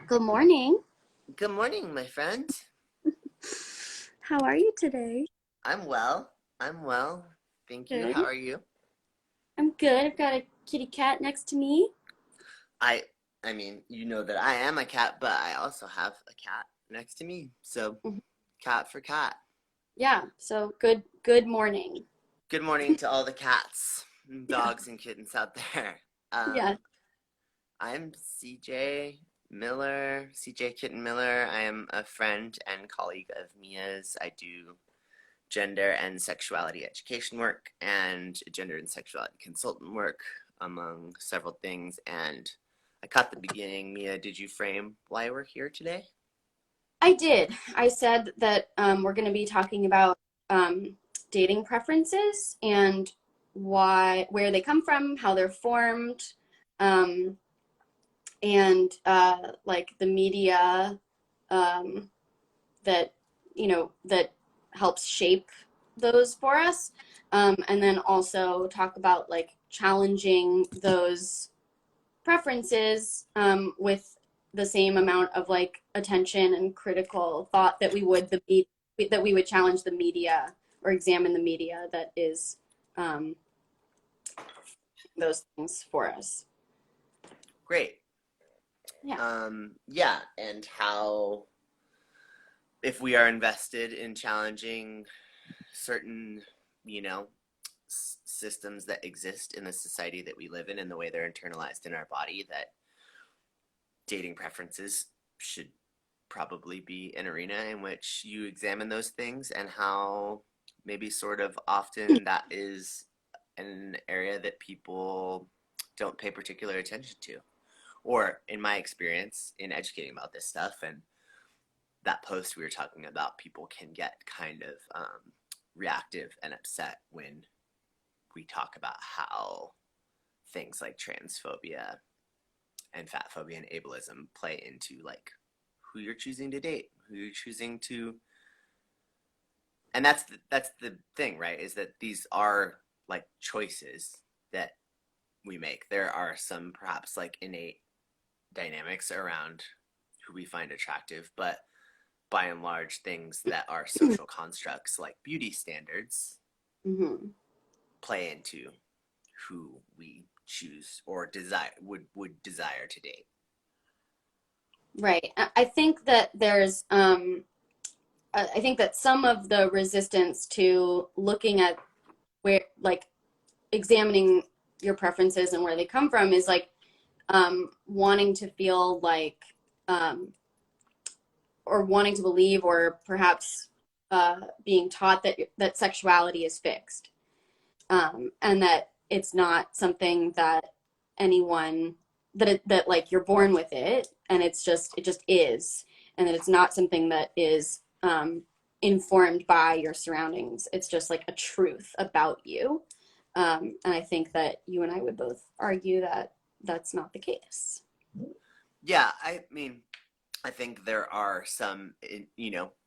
Good morning. Good morning, my friend. How are you today? I'm well. I'm well. Thank you. Good. How are you? I'm good. I've got a kitty cat next to me. I I mean, you know that I am a cat, but I also have a cat next to me. So, Mhm. cat for cat. Yeah, so good morning. Good morning to all the cats, and Yeah. dogs, and kittens out there. Yeah. I'm CJ Miller, CJ Kitten Miller. I am a friend and colleague of Mia's. I do gender and sexuality education work and gender and sexuality consultant work, among several things. And I caught the beginning. Mia, did you frame why we're here today? I did. I said that we're going to be talking about um, dating preferences and where they come from, how they're formed, um, and like the media um, that that helps shape those for us, and then also talk about like challenging those preferences with the same amount of like attention and critical thought that we would challenge the media or examine the media that is um, those things for us. Great. Yeah. Yeah, and how, if we are invested in challenging certain, you know, systems that exist in the society that we live in and the way they're internalized in our body, that dating preferences should probably be an arena in which you examine those things, and how maybe sort of often that is an area that people don't pay particular attention to. Or in my experience in educating about this stuff and that post we were talking about, people can get kind of reactive and upset when we talk about how things like transphobia and fat phobia and ableism play into like who you're choosing to date, who you're choosing to, and that's the thing, right? Is that these are like choices that we make. There are some perhaps like innate dynamics around who we find attractive, but by and large, things that are social constructs like beauty standards Hmm. play into who we choose or would desire to date. Right. I think that I think that some of the resistance to looking at where, like, examining your preferences and where they come from is like wanting to feel like, um, or wanting to believe, or perhaps being taught that sexuality is fixed, and that it's not something that anyone that like you're born with it, and it just is, and that it's not something that is informed by your surroundings. It's just like a truth about you. And I think that you and I would both argue that that's not the case. Yeah, I mean, I think there are some,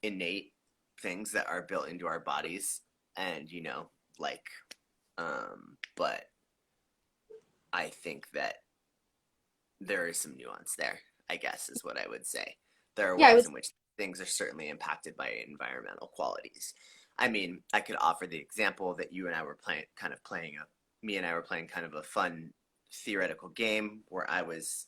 innate things that are built into our bodies, and like, but I think that there is some nuance there, I guess, is what I would say. There are Yeah, I ways was. in which things are certainly impacted by environmental qualities. I mean, I could offer the example that you and I were me and I were playing kind of a fun theoretical game where I was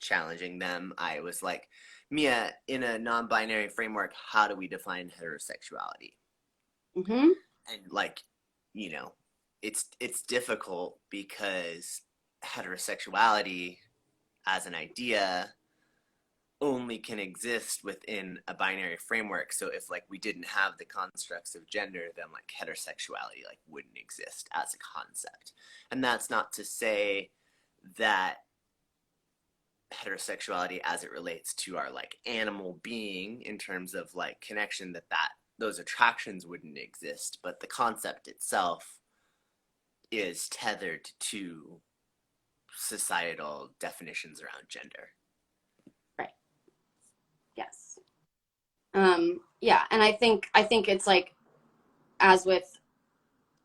challenging them. I was like, Mia, in a non binary framework, how do we define heterosexuality? Mm-hmm. And like, you know, it's difficult because heterosexuality as an idea only can exist within a binary framework. So if like we didn't have the constructs of gender, then like heterosexuality like wouldn't exist as a concept. And that's not to say that heterosexuality as it relates to our like animal being in terms of like connection, that those attractions wouldn't exist, but the concept itself is tethered to societal definitions around gender. Right. Yes. Yeah, and I think it's like, as with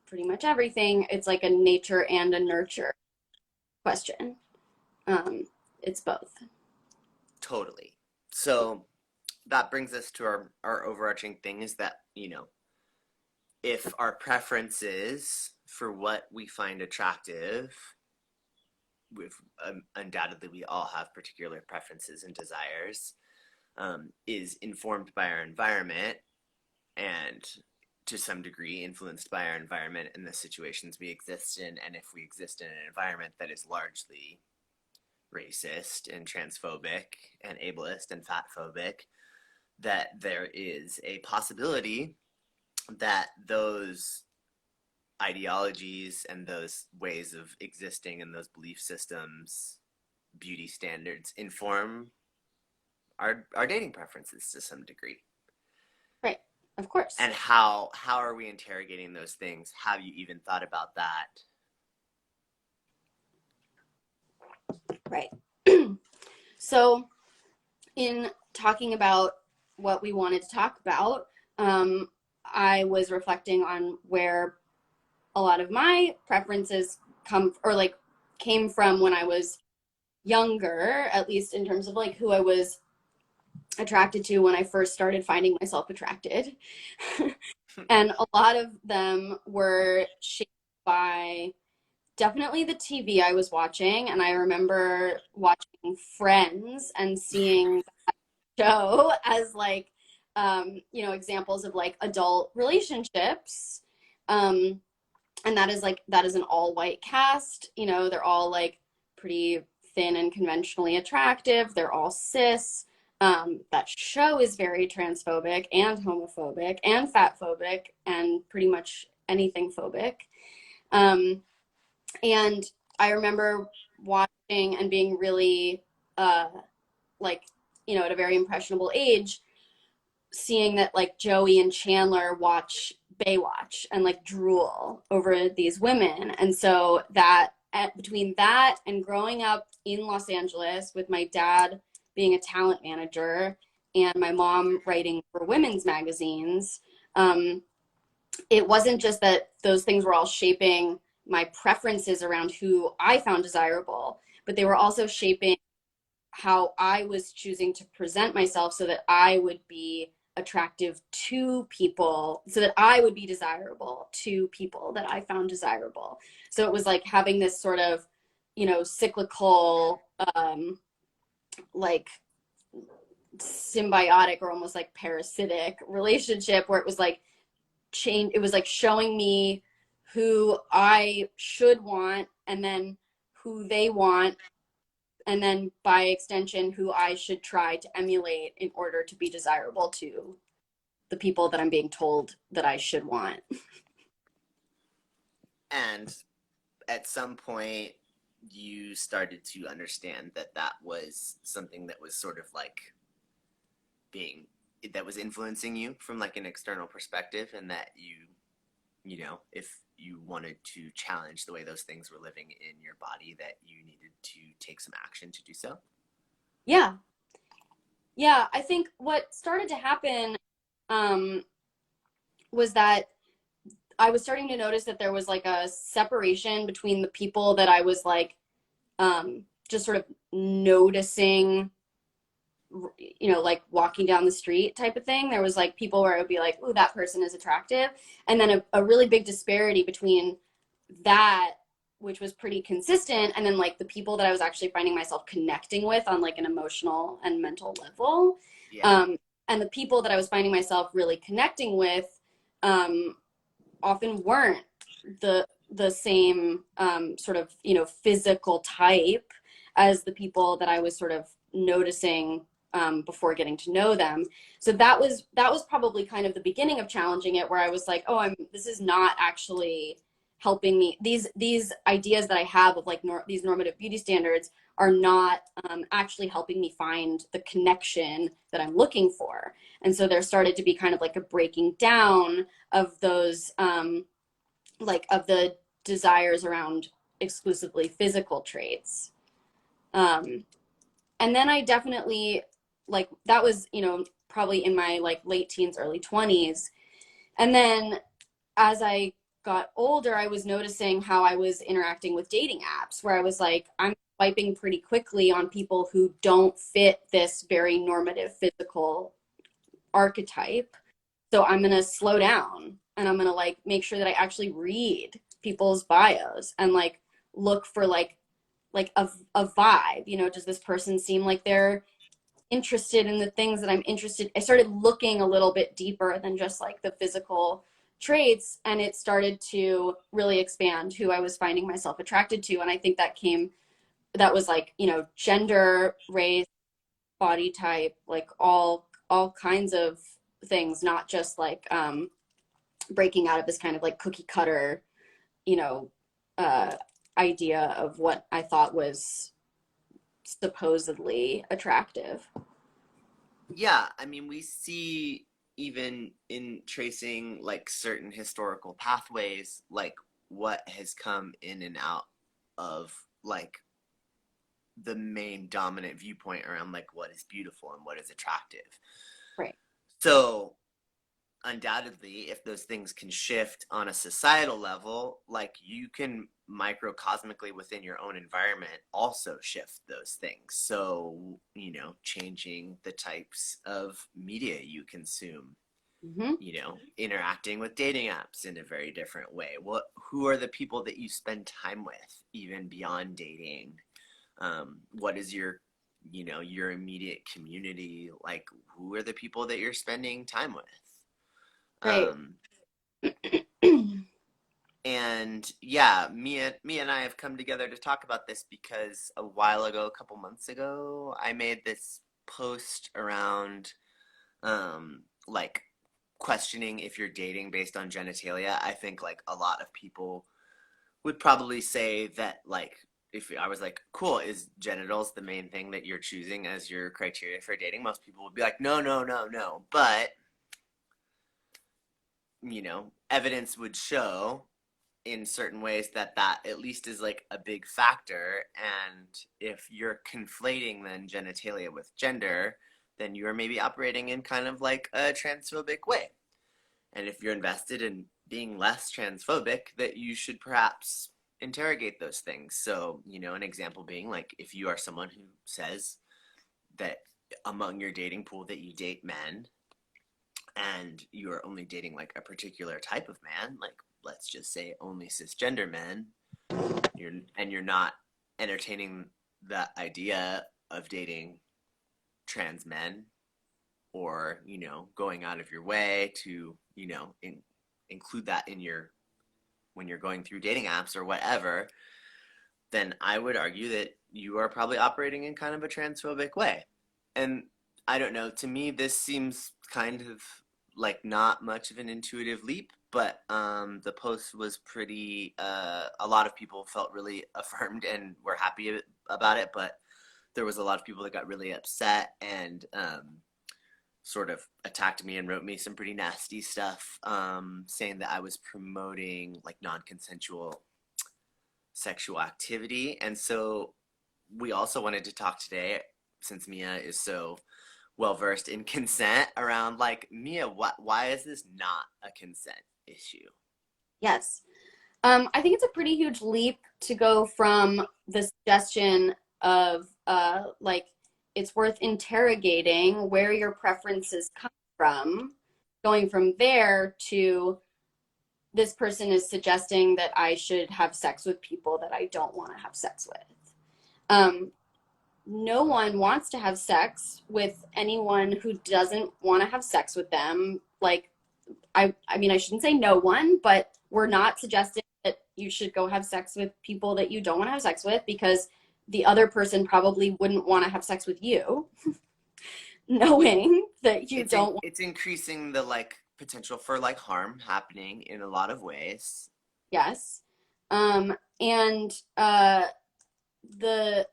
pretty much everything, it's like a nature and a nurture question. Um, it's both. Totally. So that brings us to our overarching thing is that, if our preferences for what we find attractive, with undoubtedly we all have particular preferences and desires, is informed by our environment and to some degree influenced by our environment and the situations we exist in. And if we exist in an environment that is largely racist and transphobic and ableist and fatphobic, that there is a possibility that those ideologies and those ways of existing and those belief systems, beauty standards inform our dating preferences to some degree. Right. Of course. And how are we interrogating those things? Have you even thought about that? Right. So, in talking about what we wanted to talk about, I was reflecting on where a lot of my preferences come or like came from when I was younger, at least in terms of like who I was attracted to when I first started finding myself attracted. And a lot of them were shaped by definitely the TV I was watching. And I remember watching Friends and seeing the show as like, examples of like adult relationships. Um, and that is an all white cast. They're all like pretty thin and conventionally attractive. They're all cis. That show is very transphobic and homophobic and fatphobic and pretty much anything phobic. Um, and I remember watching and being really like, at a very impressionable age, seeing that like Joey and Chandler watch Baywatch and like drool over these women. And so that between that and growing up in Los Angeles with my dad being a talent manager and my mom writing for women's magazines, it wasn't just that those things were all shaping my preferences around who I found desirable, but they were also shaping how I was choosing to present myself so that I would be attractive to people, so that I would be desirable to people that I found desirable. So it was like having this sort of, cyclical, like symbiotic or almost like parasitic relationship where it was like it was like showing me who I should want and then who they want, and then by extension who I should try to emulate in order to be desirable to the people that I'm being told that I should want. And at some point you started to understand that that was something that was sort of like being that was influencing you from like an external perspective, and that if you wanted to challenge the way those things were living in your body, that you needed to take some action to do so. Yeah. Yeah. I think what started to happen um, was that I was starting to notice that there was like a separation between the people that I was like just sort of noticing, like walking down the street type of thing. There was like people where I would be like, oh, that person is attractive. And then a really big disparity between that, which was pretty consistent, and then like the people that I was actually finding myself connecting with on like an emotional and mental level. Yeah. And the people that I was finding myself really connecting with often weren't the same sort of physical type as the people that I was sort of noticing before getting to know them. So that was probably kind of the beginning of challenging it, where I was like, oh, this is not actually helping me. These ideas that I have of like these normative beauty standards are not actually helping me find the connection that I'm looking for. And so there started to be kind of like a breaking down of those like of the desires around exclusively physical traits. And then I definitely like that was, probably in my like late teens, early 20s. And then as I got older, I was noticing how I was interacting with dating apps where I was like, I'm swiping pretty quickly on people who don't fit this very normative physical archetype. So I'm going to slow down and I'm going to like make sure that I actually read people's bios and like look for like a vibe, you know, does this person seem like they're interested in the things that I'm interested. I started looking a little bit deeper than just like the physical traits, and it started to really expand who I was finding myself attracted to. And I think that was like, you know, gender, race, body type, like all kinds of things, not just like breaking out of this kind of like cookie cutter, you know, uh idea of what I thought was supposedly attractive. Yeah, I mean, we see even in tracing like certain historical pathways, like what has come in and out of like the main dominant viewpoint around like what is beautiful and what is attractive. Right. So, undoubtedly, if those things can shift on a societal level, like you can microcosmically within your own environment also shift those things. So, you know, changing the types of media you consume, Mm-hmm. you know, interacting with dating apps in a very different way. Who are the people that you spend time with, even beyond dating? What is your, you know, your immediate community? Like, who are the people that you're spending time with? Right. Um, and yeah, Mia and I have come together to talk about this because a while ago, a couple months ago, I made this post around like questioning if you're dating based on genitalia. I think like a lot of people would probably say that like if I was like, cool, is genitals the main thing that you're choosing as your criteria for dating? Most people would be like, no, no, no, no. But, you know, evidence would show in certain ways that that at least is like a big factor. And if you're conflating then genitalia with gender, then you are maybe operating in kind of like a transphobic way. And if you're invested in being less transphobic, that you should perhaps interrogate those things. So, you know, an example being like if you are someone who says that among your dating pool that you date men and you are only dating like a particular type of man, like let's just say only cisgender men, you're not entertaining the idea of dating trans men or, you know, going out of your way to, you know, include that in your when you're going through dating apps or whatever, then I would argue that you are probably operating in kind of a transphobic way. And I don't know, to me this seems kind of like not much of an intuitive leap, but the post was pretty a lot of people felt really affirmed and were happy about it, but there was a lot of people that got really upset and sort of attacked me and wrote me some pretty nasty stuff, saying that I was promoting like non-consensual sexual activity. And so we also wanted to talk today, since Mia is so well versed in consent, around like Mia, why is this not a consent issue? Yes. I think it's a pretty huge leap to go from the suggestion of like it's worth interrogating where your preferences come from, going from there to this person is suggesting that I should have sex with people that I don't want to have sex with. Um, no one wants to have sex with anyone who doesn't want to have sex with them. Like, I mean, I shouldn't say no one, but we're not suggesting that you should go have sex with people that you don't want to have sex with because the other person probably wouldn't want to have sex with you, knowing that you don't want. It's increasing the like potential for like harm happening in a lot of ways. Yes. And the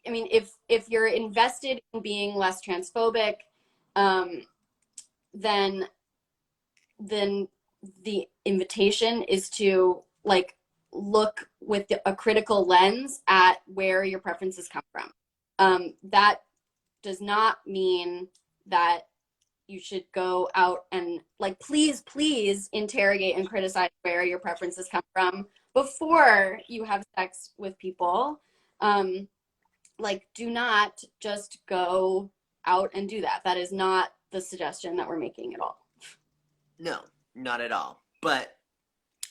I mean, if you're invested in being less transphobic, um, then then the invitation is to like look with a critical lens at where your preferences come from. That does not mean that you should go out and like please interrogate and criticize where your preferences come from before you have sex with people. like, do not just go out and do that. That is not the suggestion that we're making at all. No, not at all. But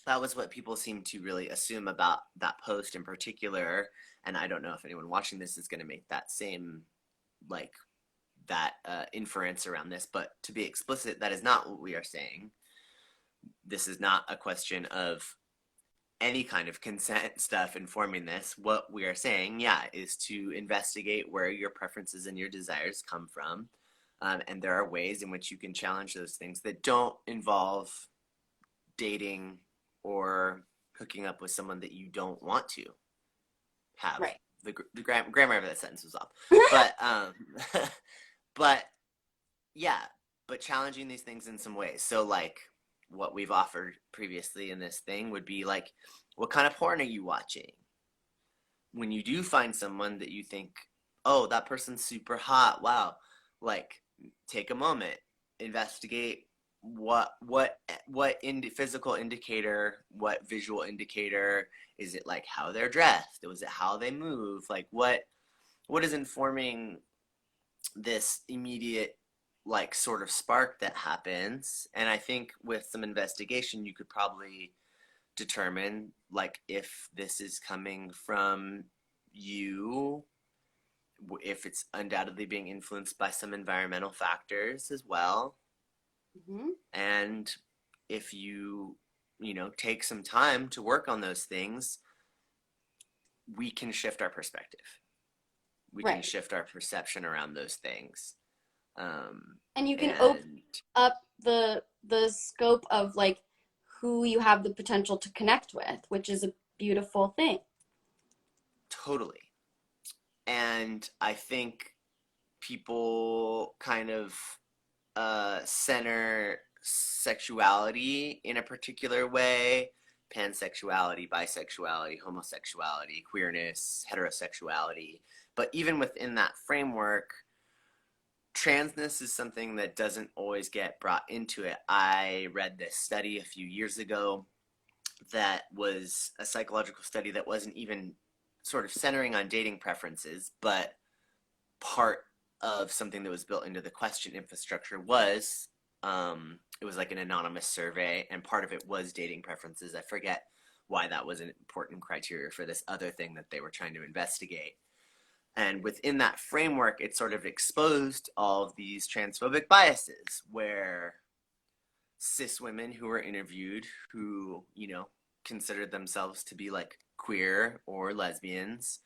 that was what people seem to really assume about that post in particular. And I don't know if anyone watching this is going to make that same, like, that inference around this. But to be explicit, that is not what we are saying. This is not a question of any kind of consent stuff informing this. What we are saying, yeah, is to investigate where your preferences and your desires come from. And there are ways in which you can challenge those things that don't involve dating or hooking up with someone that you don't want to have. Right. The grammar of that sentence was off. But, but yeah, but challenging these things in some ways. So, like, what we've offered previously in this thing would be like, what kind of porn are you watching? When you do find someone that you think, oh, that person's super hot, wow, like, take a moment, investigate physical indicator, what visual indicator, is it like how they're dressed, was it how they move, like what is informing this immediate like sort of spark that happens. And I think with some investigation you could probably determine like if this is coming from you, if it's undoubtedly being influenced by some environmental factors as well. Mm-hmm. And if you take some time to work on those things, we can shift our perspective. We can Right. shift our perception around those things. And you can open And up the scope of like who you have the potential to connect with, which is a beautiful thing. totally. And I think people kind of center sexuality in a particular way: pansexuality, bisexuality, homosexuality, queerness, heterosexuality. But even within that framework, transness is something that doesn't always get brought into it. I read this study a few years ago that was a psychological study that wasn't even sort of centering on dating preferences, but part of something that was built into the question infrastructure was it was like an anonymous survey, and part of it was dating preferences. I forget why that was an important criteria for this other thing that they were trying to investigate. And within that framework, it sort of exposed all of these transphobic biases where cis women who were interviewed who, considered themselves to be like queer or lesbians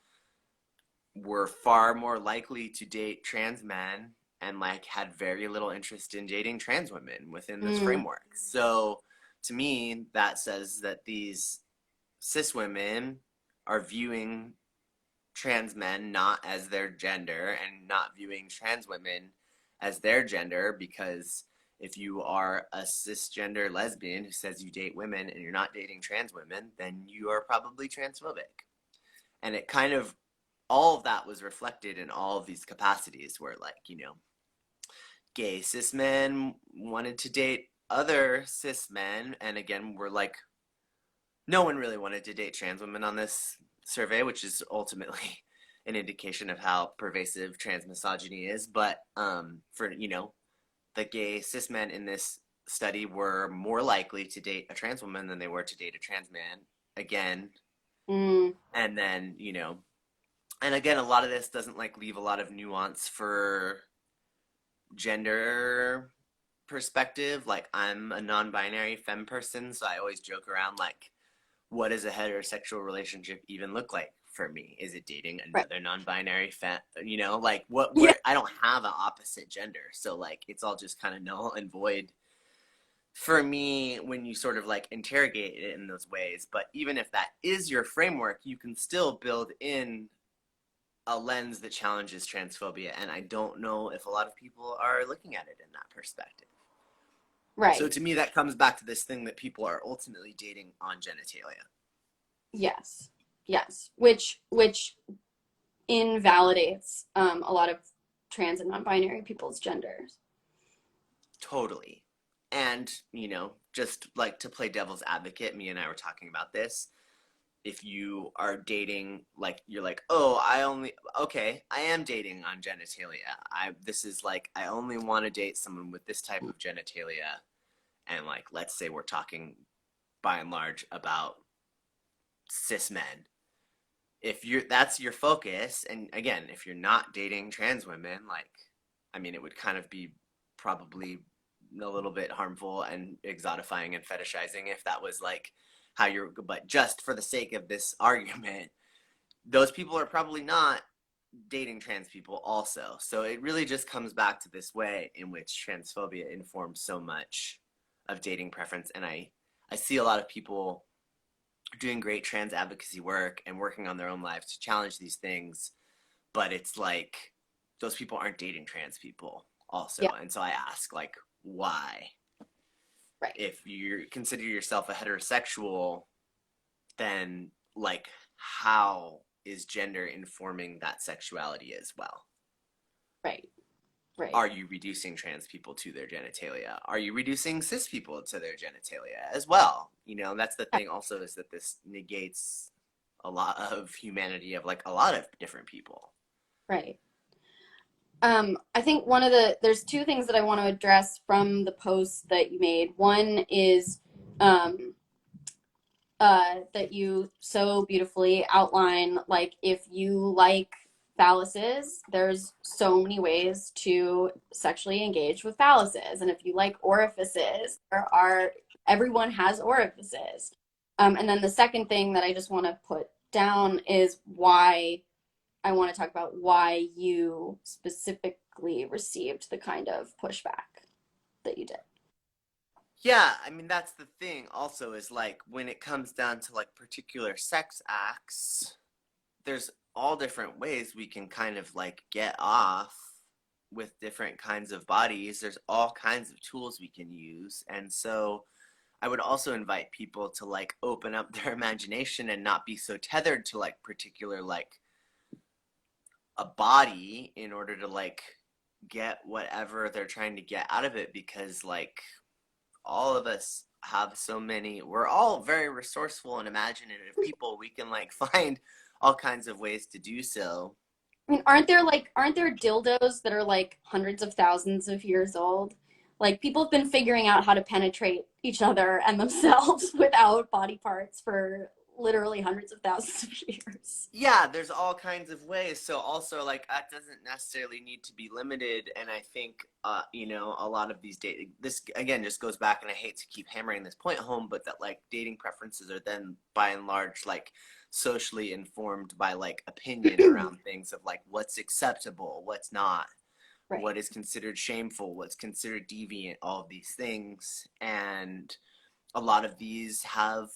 were far more likely to date trans men and like had very little interest in dating trans women within this Mm, framework. So to me, that says that these cis women are viewing trans men not as their gender and not viewing trans women as their gender, because if you are a cisgender lesbian who says you date women and you're not dating trans women, then you are probably transphobic. And it kind of, all of that was reflected in all of these capacities where, like, gay cis men wanted to date other cis men. And again, we're like, no one really wanted to date trans women on this survey, which is ultimately an indication of how pervasive trans misogyny is. But for, the gay cis men in this study were more likely to date a trans woman than they were to date a trans man. Again, mm, and then, and again, a lot of this doesn't like leave a lot of nuance for gender perspective. Like, I'm a non-binary femme person, so I always joke around like, what does a heterosexual relationship even look like for me? Is it dating right. another non-binary like what Yeah. where I don't have an opposite gender, so like it's all just kind of null and void for me when you sort of like interrogate it in those ways. But even if that is your framework, you can still build in a lens that challenges transphobia, and I don't know if a lot of people are looking at it in that perspective. So Right. to me, that comes back to this thing that people are ultimately dating on genitalia. Yes. Yes. Which invalidates a lot of trans and non-binary people's genders. Totally. And, just like to play devil's advocate, me and I were talking about this. if you are dating, like you're like, oh, I only, okay, I am dating on genitalia. This is like, I only want to date someone with this type of genitalia. And like, let's say we're talking by and large about cis men. If you're, that's your focus, and again, if you're not dating trans women, like, I mean, it would kind of be probably a little bit harmful and exotifying and fetishizing if that was like how you're, but just for the sake of this argument, those people are probably not dating trans people also. So it really just comes back to this way in which transphobia informs so much of dating preference. And I see a lot of people doing great trans advocacy work and working on their own lives to challenge these things, but it's like those people aren't dating trans people also. Yeah, And so I ask, like, why? right. If you consider yourself a heterosexual, then like how is gender informing that sexuality as well? Right. Right. Are you reducing trans people to their genitalia? Are you reducing cis people to their genitalia as well? You know, that's the thing also, is that this negates a lot of humanity of like a lot of different people. Right. I think there's two things that I want to address from the post that you made. One is um, that you so beautifully outline, like, if you like phalluses, there's so many ways to sexually engage with phalluses. And if you like orifices, everyone has orifices. And then the second thing that I just want to put down is why I want to talk about why you specifically received the kind of pushback that you did. Yeah, I mean, that's the thing also, is like when it comes down to like particular sex acts, there's all different ways we can kind of like get off with different kinds of bodies. There's all kinds of tools we can use. And so I would also invite people to like open up their imagination and not be so tethered to like particular like a body in order to like get whatever they're trying to get out of it, because like all of us have so many, we're all very resourceful and imaginative people. We can like find all kinds of ways to do so. I mean, aren't there dildos that are like hundreds of thousands of years old? Like, people have been figuring out how to penetrate each other and themselves without body parts for literally hundreds of thousands of years. Yeah, there's all kinds of ways. So also like that doesn't necessarily need to be limited. And I think you know, a lot of these dating, this again just goes back, and I hate to keep hammering this point home, but that like dating preferences are then by and large like socially informed by like opinion around things of like what's acceptable, what's not, Right. what is considered shameful, what's considered deviant, all of these things. And a lot of these have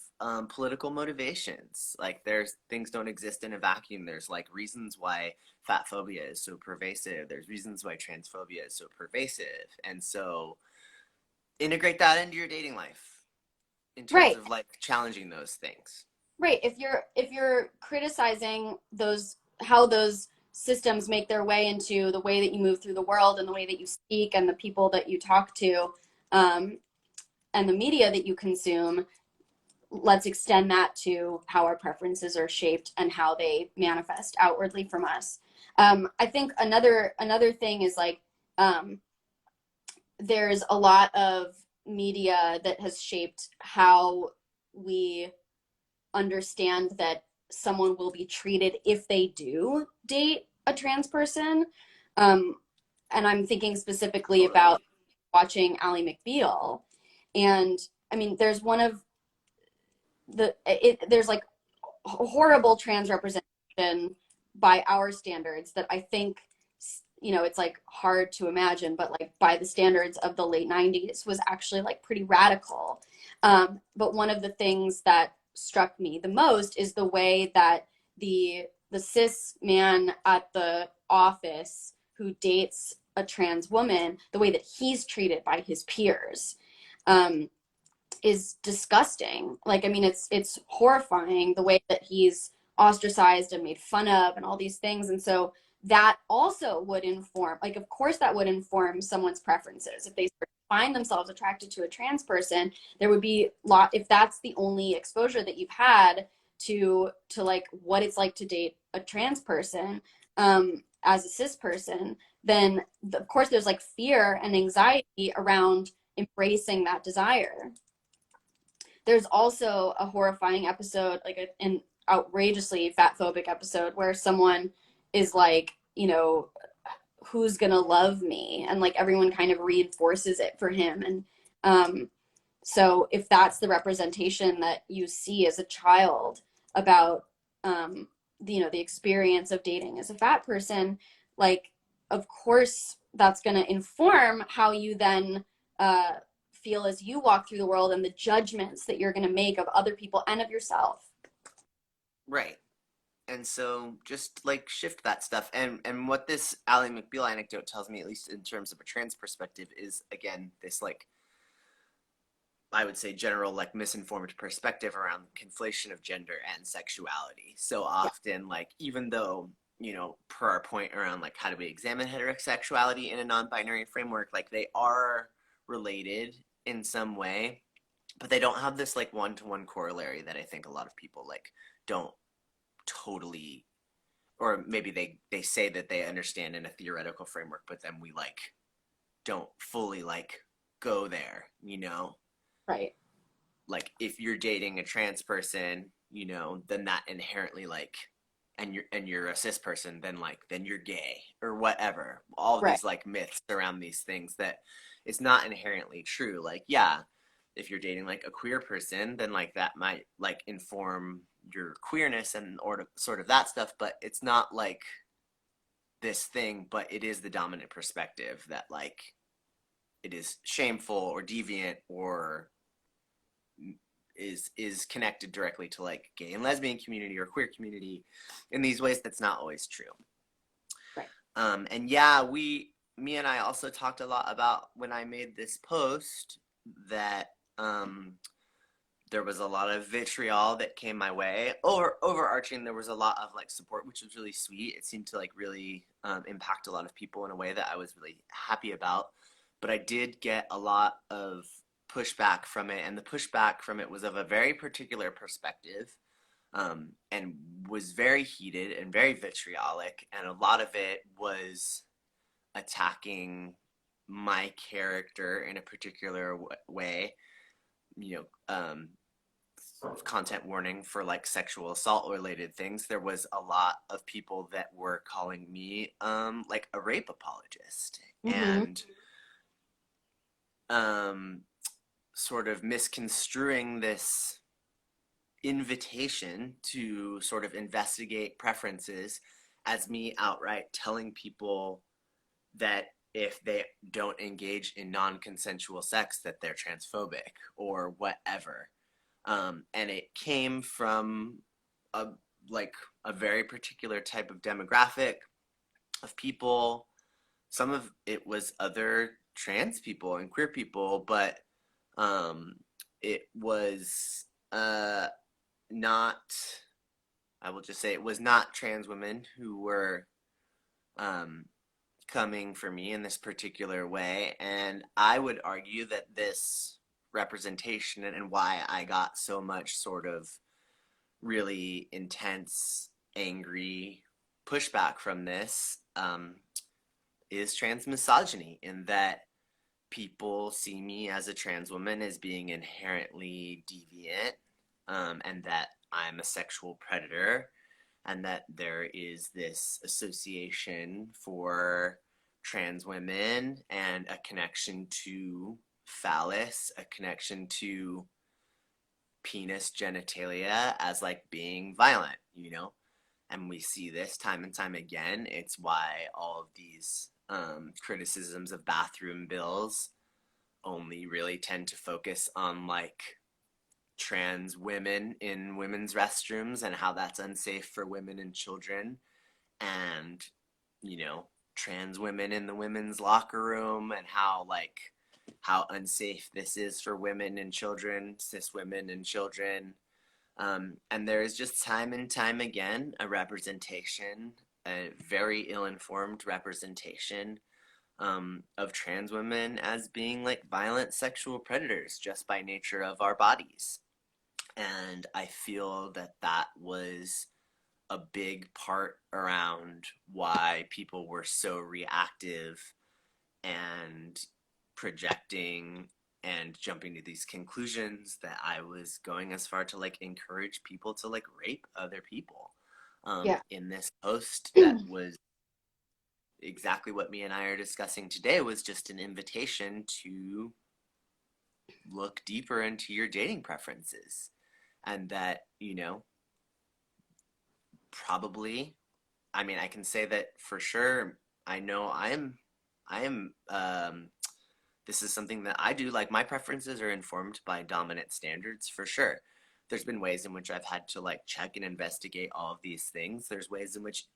political motivations. Like there's things don't exist in a vacuum. There's like reasons why fat phobia is so pervasive. There's reasons why transphobia is so pervasive. And so integrate that into your dating life in terms Right. of like challenging those things. Right. If you're criticizing those, how those systems make their way into the way that you move through the world and the way that you speak and the people that you talk to, um, and the media that you consume, let's extend that to how our preferences are shaped and how they manifest outwardly from us. I think another thing is like, there's a lot of media that has shaped how we understand that someone will be treated if they do date a trans person. Um, and I'm thinking specifically Totally. about watching Ally McBeal. And I mean, there's like horrible trans representation by our standards that I think, it's like hard to imagine, but like by the standards of the late 90s was actually like pretty radical. But one of the things that struck me the most is the way that the cis man at the office who dates a trans woman, the way that he's treated by his peers. Is disgusting. Like, I mean, it's horrifying the way that he's ostracized and made fun of and all these things. And so that also would inform, like, of course that would inform someone's preferences. If they find themselves attracted to a trans person, there would be if that's the only exposure that you've had to like what it's like to date a trans person as a cis person, then of course there's like fear and anxiety around embracing that desire. There's also a horrifying episode, like an outrageously fat phobic episode, where someone is like, you know, who's gonna love me, and like everyone kind of reinforces it for him. And so if that's the representation that you see as a child about the experience of dating as a fat person, like of course that's going to inform how you then uh, feel as you walk through the world, and the judgments that you're going to make of other people and of yourself. Right. And so just like shift that stuff. And what this Ally McBeal anecdote tells me, at least in terms of a trans perspective, is again this like, I would say, general like misinformed perspective around conflation of gender and sexuality. So Yeah. often, like, even though, per our point around like how do we examine heterosexuality in a non-binary framework, like they are related in some way, but they don't have this like one-to-one corollary that I think a lot of people like don't totally, or maybe they say that they understand in a theoretical framework, but then we like don't fully like go there, Right. like if you're dating a trans person, then that inherently like, and you're a cis person, then you're gay or whatever. All of Right. these like myths around these things that it's not inherently true. Like, yeah, if you're dating like a queer person, then like that might like inform your queerness and or sort of that stuff, but it's not like this thing, but it is the dominant perspective that like it is shameful or deviant or is connected directly to like gay and lesbian community or queer community in these ways that's not always true. Right. And yeah, me and I also talked a lot about when I made this post that there was a lot of vitriol that came my way. Overarching, there was a lot of like support, which was really sweet. It seemed to like really impact a lot of people in a way that I was really happy about. But I did get a lot of pushback from it, and the pushback from it was of a very particular perspective, and was very heated and very vitriolic, and a lot of it was attacking my character in a particular way. You know, content warning for like sexual assault related things. There was a lot of people that were calling me like a rape apologist, Mm-hmm. and um sort of misconstruing this invitation to sort of investigate preferences as me outright telling people that if they don't engage in non-consensual sex that they're transphobic or whatever. And it came from a like a very particular type of demographic of people. Some of it was other trans people and queer people, but um, it was not, I will just say it was not trans women who were um, coming for me in this particular way. And I would argue that this representation and why I got so much sort of really intense, angry pushback from this is trans misogyny, in that people see me as a trans woman as being inherently deviant, and that I'm a sexual predator, and that there is this association for trans women and a connection to phallus, a connection to penis genitalia as like being violent. And we see this time and time again. It's why all of these criticisms of bathroom bills only really tend to focus on like trans women in women's restrooms and how that's unsafe for women and children, and you know trans women in the women's locker room and how unsafe this is for women and children, cis women and children. And there is just time and time again a representation, a very ill-informed representation, of trans women as being like violent sexual predators just by nature of our bodies. And I feel that that was a big part around why people were so reactive and projecting and jumping to these conclusions, that I was going as far to like encourage people to like rape other people. Yeah. In this post that was exactly what me and I are discussing today, was just an invitation to look deeper into your dating preferences, and that, probably, I mean, I can say that for sure. I know I am this is something that I do. Like, my preferences are informed by dominant standards for sure. There's been ways in which I've had to like check and investigate all of these things. There's ways in which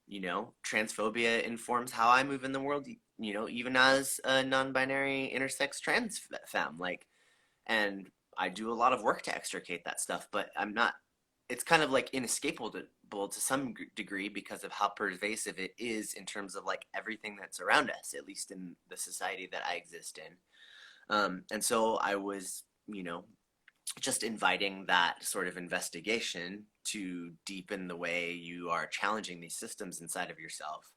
transphobia informs how I move in the world, even as a non-binary intersex trans femme. Like, and I do a lot of work to extricate that stuff, but I'm not, it's kind of like inescapable to some degree because of how pervasive it is in terms of like everything that's around us, at least in the society that I exist in. And so I was, just inviting that sort of investigation to deepen the way you are challenging these systems inside of yourself.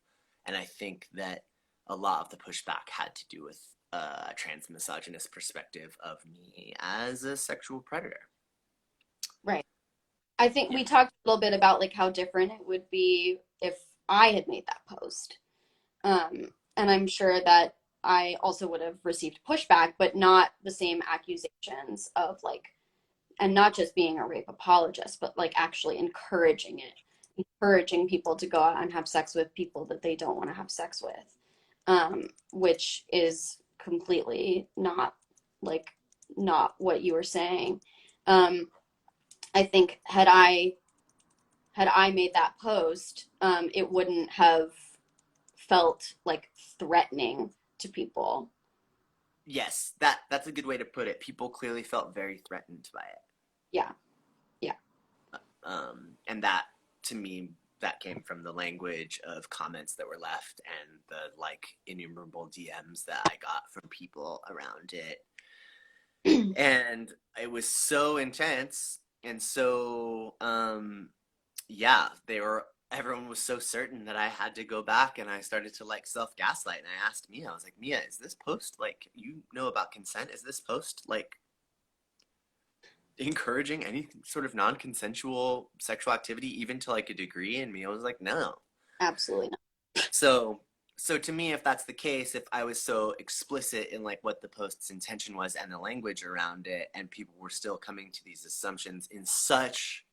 And I think that a lot of the pushback had to do with a trans misogynist perspective of me as a sexual predator. Right. I think Yeah. we talked a little bit about like how different it would be if I had made that post. And I'm sure that I also would have received pushback, but not the same accusations of like, and not just being a rape apologist, but like actually encouraging it, encouraging people to go out and have sex with people that they don't want to have sex with, which is completely not like not what you were saying. Um, I think had I made that post, it wouldn't have felt like threatening to people. Yes, that's a good way to put it. People clearly felt very threatened by it. Yeah, yeah, And that, to me, that came from the language of comments that were left and the like innumerable DMs that I got from people around it. And it was so intense, and so yeah, everyone was so certain that I had to go back, and I started to like self gaslight, and I asked Mia, I was like, Mia, is this post, like, you know about consent, is this post like encouraging any sort of non-consensual sexual activity, even to like a degree? And Mia was like, no. absolutely not. So so to me, if that's the case, if I was so explicit in like what the post's intention was and the language around it, and people were still coming to these assumptions in such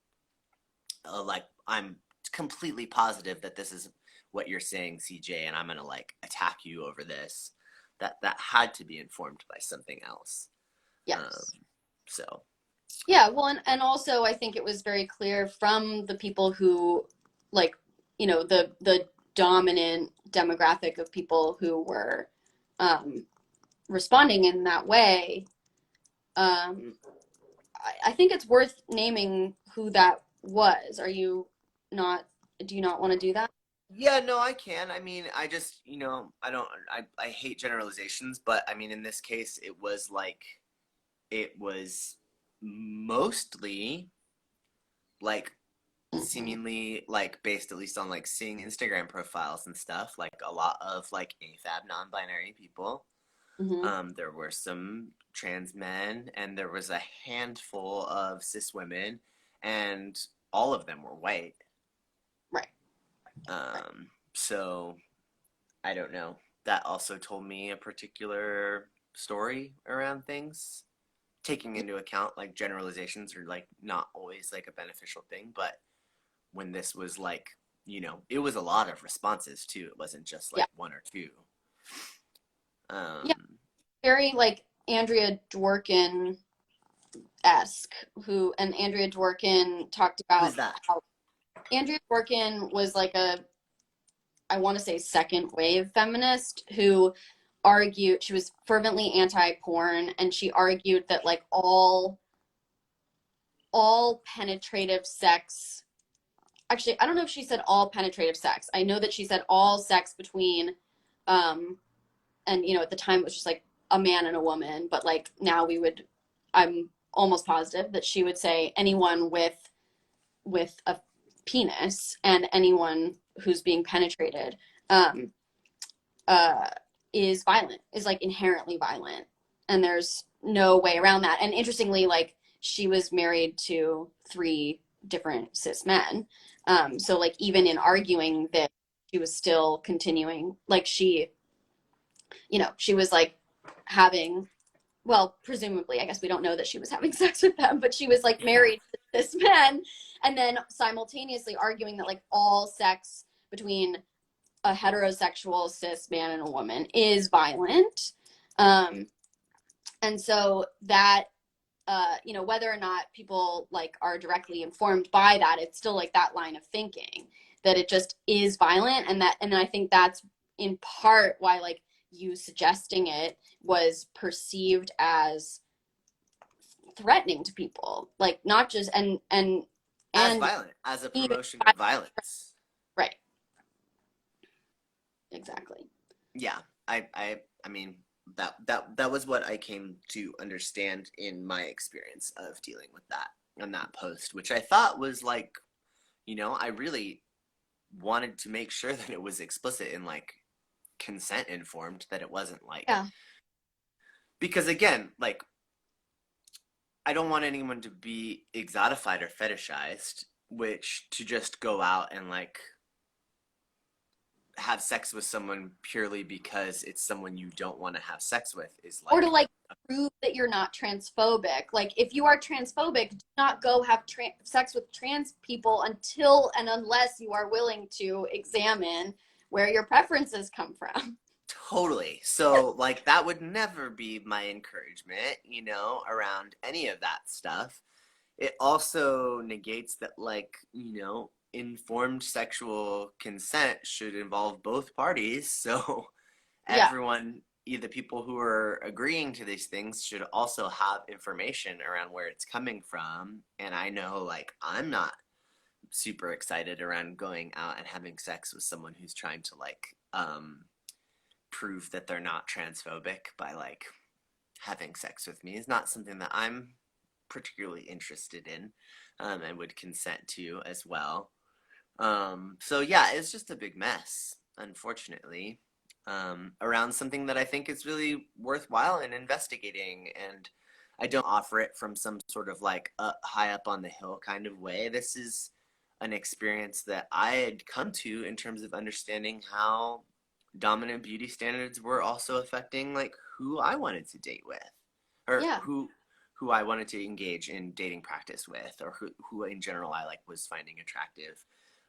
like, I'm completely positive that this is what you're saying, CJ, and I'm gonna like attack you over this, that had to be informed by something else. um Yes. so Yeah, well, and also I think it was very clear from the people who, like, the dominant demographic of people who were um, responding in that way. Um, I think it's worth naming who that was. Are you not? Do you not want to do that? yeah, no, I can. I mean, I just, I don't, I hate generalizations, but I mean, in this case, it was like, it was mostly like Hmm. seemingly like based at least on like seeing Instagram profiles and stuff, like a lot of like AFAB non-binary people. Hmm. There were some trans men, and there was a handful of cis women, and all of them were white. Right. Right. So I don't know. That also told me a particular story around things, taking into account like generalizations are like not always like a beneficial thing, but when this was like, it was a lot of responses too. It wasn't just Yeah. like one or two. Yeah. Um, Very like Andrea Dworkin esque, who and Andrea Dworkin talked who's about that? how Andrea Dworkin was like I want to say second wave feminist who argued she was fervently anti-porn, and she argued that like all penetrative sex, actually I don't know if she said all penetrative sex. I know that she said all sex between um and at the time it was just like a man and a woman, but like now we would I'm almost positive that she would say anyone with a penis and anyone who's being penetrated um, uh, is violent, is like inherently violent, and there's no way around that. And interestingly, like she was married to three different cis men, so like even in arguing that, she was still continuing, like she was like having, well, presumably, I guess we don't know that she was having sex with them, but she was like Yeah. married to this man, and then simultaneously arguing that like all sex between a heterosexual cis man and a woman is violent. Um, and so that, whether or not people like are directly informed by that, it's still like that line of thinking that it just is violent. And I think that's in part why like you suggesting it was perceived as threatening to people, like not just As and violent, as a even promotion of violence. right, exactly. Yeah, I mean that was what I came to understand in my experience of dealing with that on that post, which I thought was like, I really wanted to make sure that it was explicit and like consent informed, that it wasn't like, Yeah. because again, like I don't want anyone to be exotified or fetishized, which to just go out and like have sex with someone purely because it's someone you don't want to have sex with is Or to like, like prove that you're not transphobic. Like if you are transphobic, do not go have sex with trans people until and unless you are willing to examine where your preferences come from. totally. So like that would never be my encouragement, around any of that stuff. It also negates that like, informed sexual consent should involve both parties. So Yeah. everyone, either people who are agreeing to these things should also have information around where it's coming from. And I know like I'm not super excited around going out and having sex with someone who's trying to like prove that they're not transphobic by like having sex with me. Is not something that I'm particularly interested in, and would consent to as well. So yeah, it's just a big mess, unfortunately, around something that I think is really worthwhile in investigating. And I don't offer it from some sort of like high up on the hill kind of way. This is an experience that I had come to in terms of understanding how dominant beauty standards were also affecting like who I wanted to date with, or Yeah. who I wanted to engage in dating practice with, or who in general I like was finding attractive.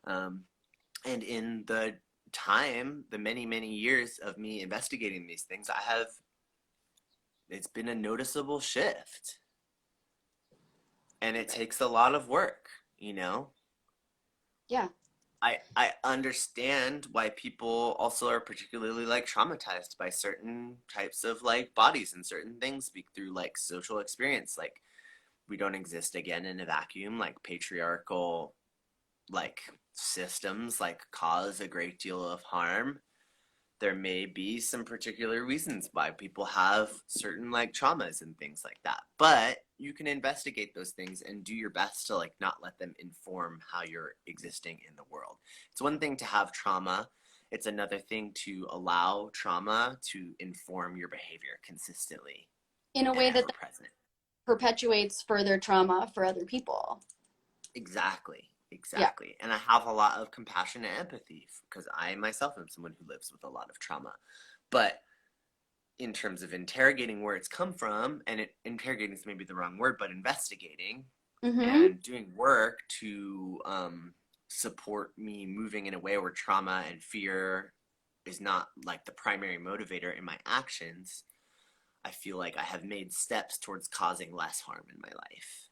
Um, and in the time, the many, many years of me investigating these things, it's been a noticeable shift. And it takes a lot of work, you know? Yeah. I understand why people also are particularly like traumatized by certain types of like bodies and certain things through like social experience. Like we don't exist again in a vacuum. Like patriarchal like systems like cause a great deal of harm. There may be some particular reasons why people have certain like traumas and things like that, but you can investigate those things and do your best to like not let them inform how you're existing in the world. It's one thing to have trauma, it's another thing to allow trauma to inform your behavior consistently In a and way that ever present. perpetuates further trauma for other people. Exactly. Yeah. Exactly. And I have a lot of compassion and empathy because I myself am someone who lives with a lot of trauma. But in terms of interrogating where it's come from, and interrogating is maybe the wrong word, but investigating Mm-hmm. and doing work to support me moving in a way where trauma and fear is not like the primary motivator in my actions, I feel like I have made steps towards causing less harm in my life.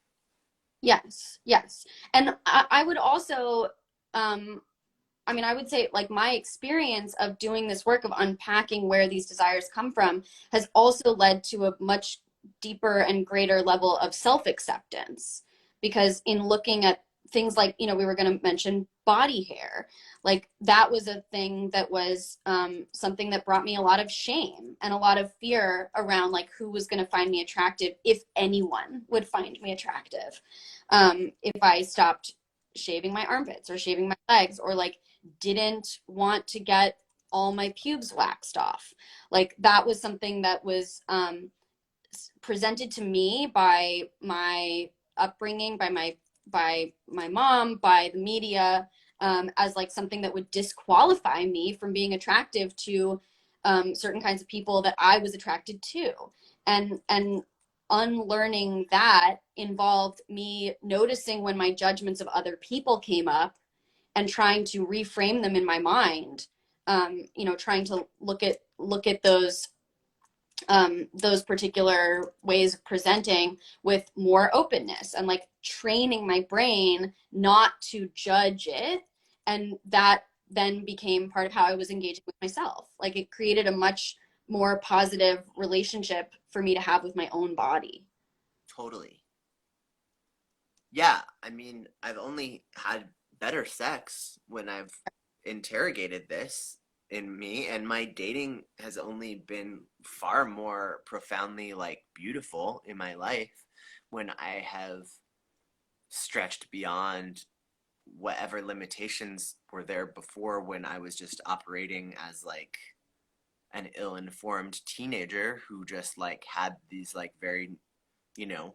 Yes. Yes. And I would also, I would say like my experience of doing this work of unpacking where these desires come from has also led to a much deeper and greater level of self acceptance. Because in looking at things like, we were going to mention body hair. Like that was a thing that was something that brought me a lot of shame and a lot of fear around like who was going to find me attractive, if anyone would find me attractive. If I stopped shaving my armpits or shaving my legs, or like didn't want to get all my pubes waxed off. Like that was something that was presented to me by my upbringing, by my mom, by the media, as like something that would disqualify me from being attractive to certain kinds of people that I was attracted to. And unlearning that involved me noticing when my judgments of other people came up and trying to reframe them in my mind. Trying to look at those particular ways of presenting with more openness, and like training my brain not to judge it. And that then became part of how I was engaging with myself. Like it created a much more positive relationship for me to have with my own body. Totally. Yeah, I mean, I've only had better sex when I've interrogated this in me, and my dating has only been far more profoundly like beautiful in my life when I have stretched beyond whatever limitations were there before, when I was just operating as like an ill-informed teenager who just like had these like very, you know,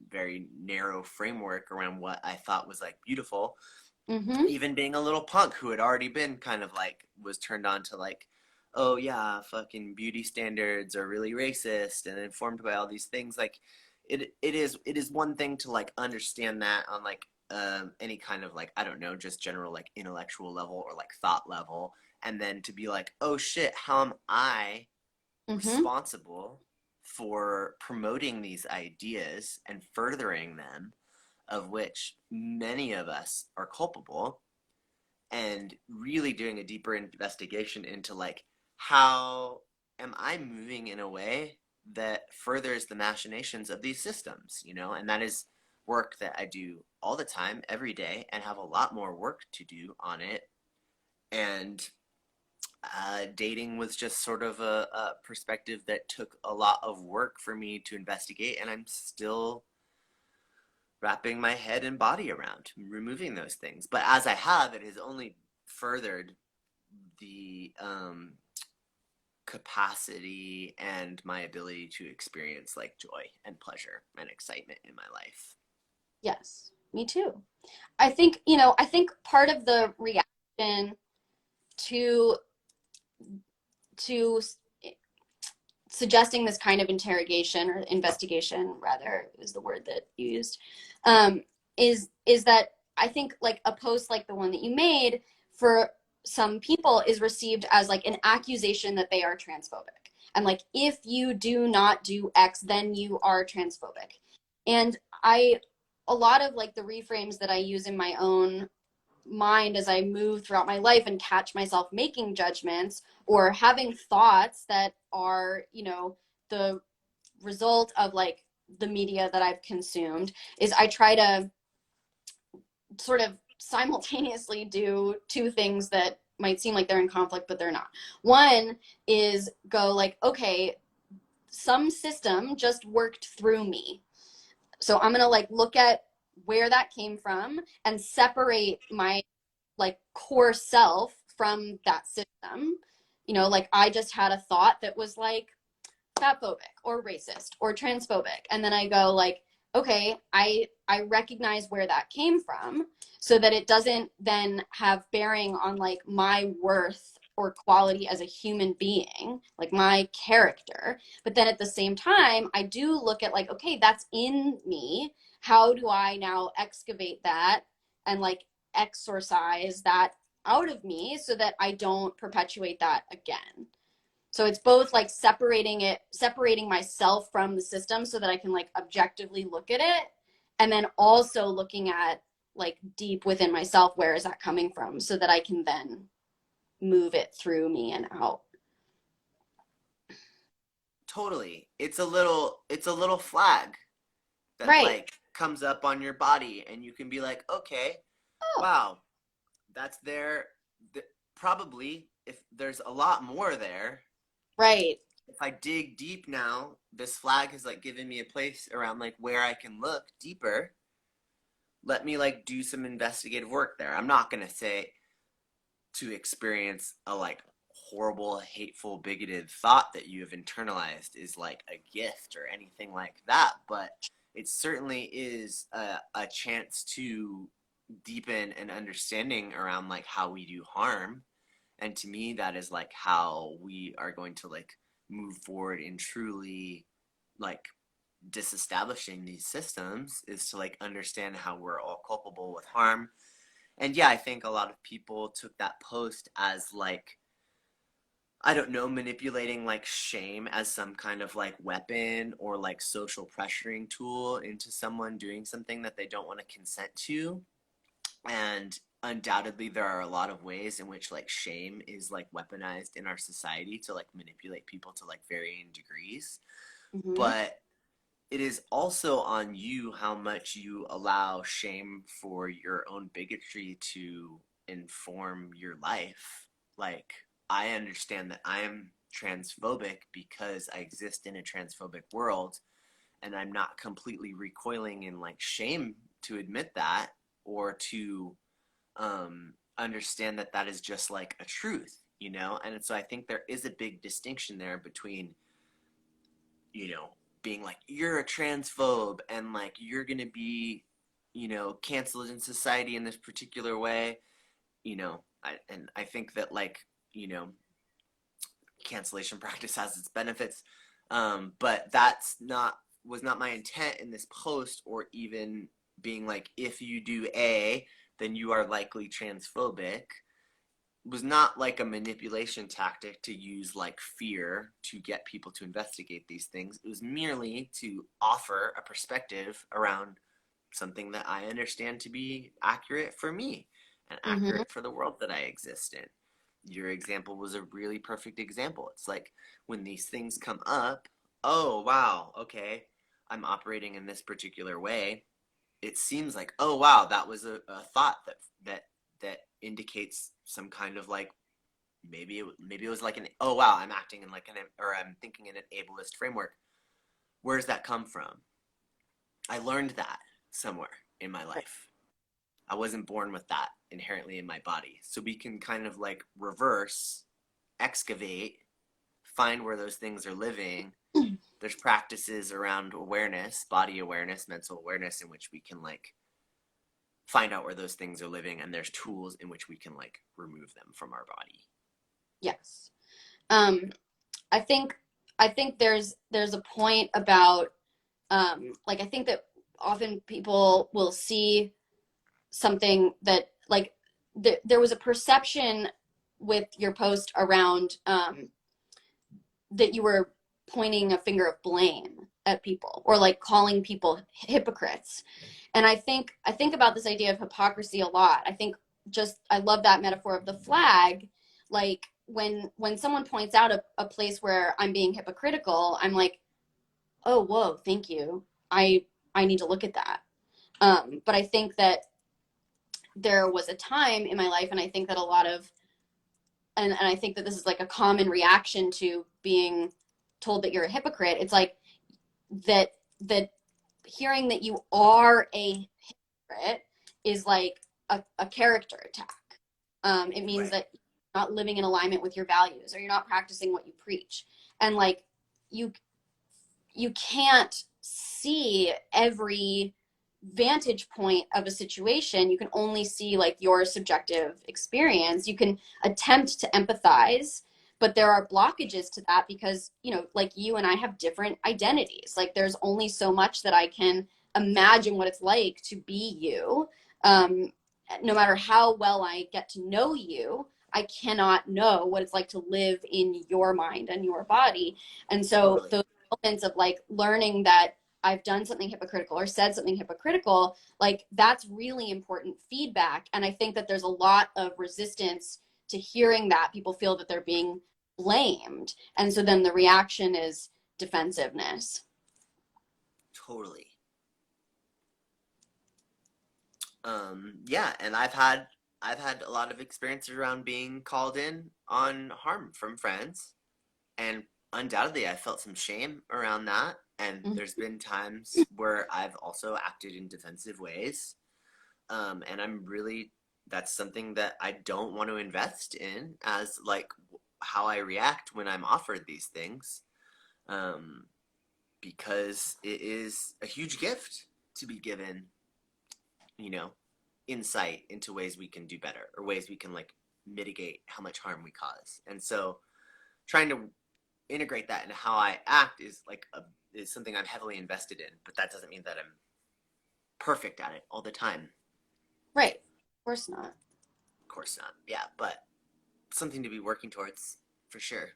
very narrow framework around what I thought was like beautiful. Mm-hmm. Even being a little punk who had already been kind of like was turned on to like, oh yeah, fucking beauty standards are really racist and informed by all these things. Like it is one thing to like understand that on like any kind of like, I don't know, just general like intellectual level or like thought level, and then to be like, oh shit, how am I Mm-hmm. responsible for promoting these ideas and furthering them, of which many of us are culpable, and really doing a deeper investigation into like, how am I moving in a way that furthers the machinations of these systems, you know? And that is work that I do all the time, every day, and have a lot more work to do on it. And dating was just sort of a perspective that took a lot of work for me to investigate, and I'm still wrapping my head and body around removing those things. But as I have, it has only furthered the capacity and my ability to experience like joy and pleasure and excitement in my life. Yes, me too. I think part of the reaction to to suggesting this kind of interrogation, or investigation rather is the word that you used, um, is that I think like a post like the one that you made, for some people, is received as like an accusation that they are transphobic, and like if you do not do X, then you are transphobic. And I a lot of like the reframes that I use in my own mind as I move throughout my life and catch myself making judgments or having thoughts that are, the result of like the media that I've consumed, is I try to sort of simultaneously do two things that might seem like they're in conflict, but they're not. One is go like, okay, some system just worked through me. So I'm going to like look at where that came from and separate my like core self from that system. Like I just had a thought that was like fat phobic or racist or transphobic, and then I go like, okay, I recognize where that came from, so that it doesn't then have bearing on like my worth or quality as a human being, like my character. But then at the same time, I do look at like, okay, that's in me. How do I now excavate that and like exorcise that out of me so that I don't perpetuate that again? So it's both like separating myself from the system so that I can like objectively look at it, and then also looking at like deep within myself, where is that coming from, so that I can then move it through me and out. Totally. It's a little flag that Right. like comes up on your body, and you can be like, okay, Oh, wow, that's there. Probably, if there's a lot more there, Right. if I dig deep now, this flag has like given me a place around like where I can look deeper. Let me like do some investigative work there. I'm not gonna say to experience a like horrible, hateful, bigoted thought that you have internalized is like a gift or anything like that, but it certainly is a chance to deepen an understanding around like how we do harm. And to me, that is like how we are going to like move forward in truly like disestablishing these systems, is to like understand how we're all culpable with harm. And yeah, I think a lot of people took that post as like, I don't know, manipulating like shame as some kind of like weapon or like social pressuring tool into someone doing something that they don't want to consent to. And undoubtedly there are a lot of ways in which like shame is like weaponized in our society to like manipulate people to like varying degrees. Mm-hmm. But it is also on you how much you allow shame for your own bigotry to inform your life. Like, I understand that I am transphobic because I exist in a transphobic world, and I'm not completely recoiling in like shame to admit that, or to understand that that is just like a truth, you know? And so I think there is a big distinction there between, you know, being like, you're a transphobe and like you're gonna be, you know, canceled in society in this particular way, you know. And I think that like, you know, cancellation practice has its benefits, but that's not, was not my intent in this post, or even being like, if you do A, then you are likely transphobic. Was not like a manipulation tactic to use like fear to get people to investigate these things. It was merely to offer a perspective around something that I understand to be accurate for me and Mm-hmm. accurate for the world that I exist in. Your example was a really perfect example. It's like when these things come up, oh wow, okay, I'm operating in this particular way. It seems like, oh wow, that was a thought that indicates some kind of like, maybe it was like an, oh wow, I'm acting in like an, or I'm thinking in an ableist framework. Where does that come from? I learned that somewhere in my life. I wasn't born with that inherently in my body. So we can kind of like reverse, excavate, find where those things are living. There's practices around awareness, body awareness, mental awareness, in which we can like find out where those things are living, and there's tools in which we can like remove them from our body. Yes. Um, I think there's a point about like I think that often people will see something that like there was a perception with your post around that you were pointing a finger of blame at people or like calling people hypocrites. And I think about this idea of hypocrisy a lot. I think just I love that metaphor of the flag. Like when someone points out a place where I'm being hypocritical, I'm like, oh whoa, thank you. I need to look at that. But I think that there was a time in my life, and I think that a lot of and I think that this is like a common reaction to being told that you're a hypocrite. It's like that hearing that you are a hypocrite is like a character attack. It means Right. that you're not living in alignment with your values, or you're not practicing what you preach. And like you you can't see every vantage point of a situation. You can only see like your subjective experience. You can attempt to empathize, but there are blockages to that because, like you and I have different identities. Like there's only so much that I can imagine what it's like to be you. um, no matter how well I get to know you, I cannot know what it's like to live in your mind and your body. And so Totally. those moments of like learning that I've done something hypocritical or said something hypocritical, like that's really important feedback. And I think that there's a lot of resistance to hearing that. People feel that they're being blamed. And so then the reaction is defensiveness. Totally. Yeah, and I've had I've had a lot of experiences around being called in on harm from friends, and undoubtedly I felt some shame around that. And Mhm. there's been times where I've also acted in defensive ways. And I'm really, that's something that I don't want to invest in as like how I react when I'm offered these things. Um, because it is a huge gift to be given, you know, insight into ways we can do better or ways we can like mitigate how much harm we cause. And so trying to integrate that into how I act is like is something I'm heavily invested in, but that doesn't mean that I'm perfect at it all the time. Right. Of course not. Of course not. Yeah, but something to be working towards for sure.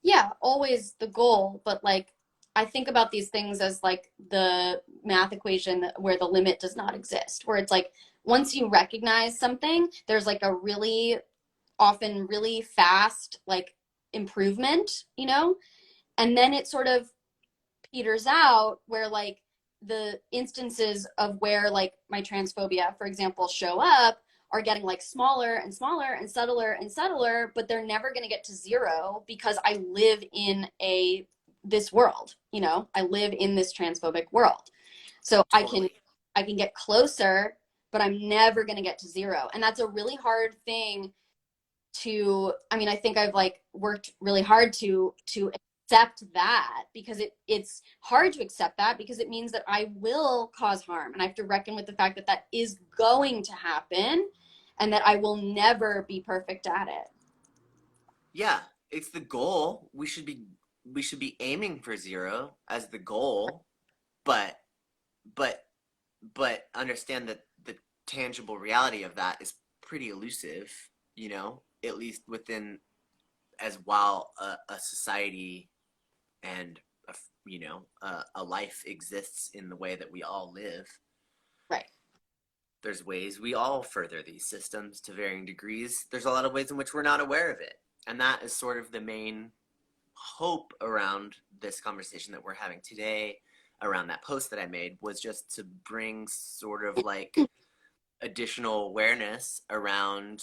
Yeah, always the goal, but like I think about these things as like the math equation where the limit does not exist, where it's like once you recognize something, there's like a really often really fast like improvement, you know? And then it sort of peters out where like the instances of where like my transphobia, for example, show up are getting like smaller and smaller and subtler and subtler, but they're never going to get to zero because I live in a this world, you know, I live in this transphobic world. So Totally. I can get closer, but I'm never going to get to zero. And that's a really hard thing to, I mean, I think I've like worked really hard to accept that because it's hard to accept that because it means that I will cause harm and I have to reckon with the fact that that is going to happen and that I will never be perfect at it. Yeah, it's the goal. We should be aiming for zero as the goal, but but but understand that the tangible reality of that is pretty elusive, at least within as while a society and a life exists in the way that we all live. Right. There's ways we all further these systems to varying degrees. There's a lot of ways in which we're not aware of it. And that is sort of the main hope around this conversation that we're having today, around that post that I made, was just to bring sort of like additional awareness around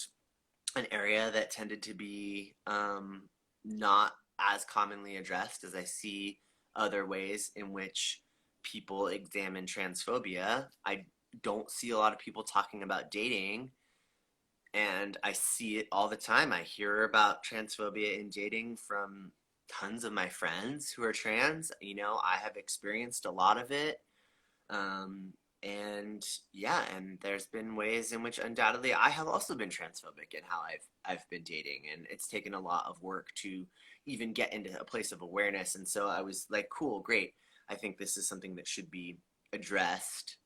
an area that tended to be not as commonly addressed as I see other ways in which people examine transphobia. I don't see a lot of people talking about dating, and I see it all the time. I hear about transphobia in dating from tons of my friends who are trans. I have experienced a lot of it. Um, and yeah, and there's been ways in which undoubtedly I have also been transphobic in how I've been dating, and it's taken a lot of work to even get into a place of awareness. And so I was like, cool, great. I think this is something that should be addressed.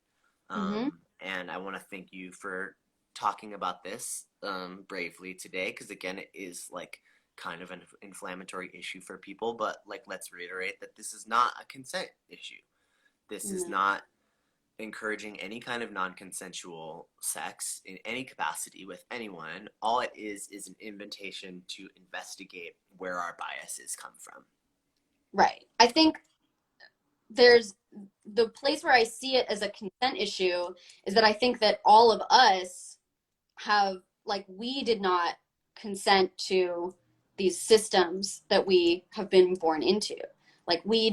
Mm-hmm. And I want to thank you for talking about this bravely today, because again, it is like kind of an inflammatory issue for people. But like, let's reiterate that this is not a consent issue. This is No. not encouraging any kind of non-consensual sex in any capacity with anyone. All it is an invitation to investigate where our biases come from. Right. I think there's the place where I see it as a consent issue is that I think that all of us have like we did not consent to these systems that we have been born into. Like we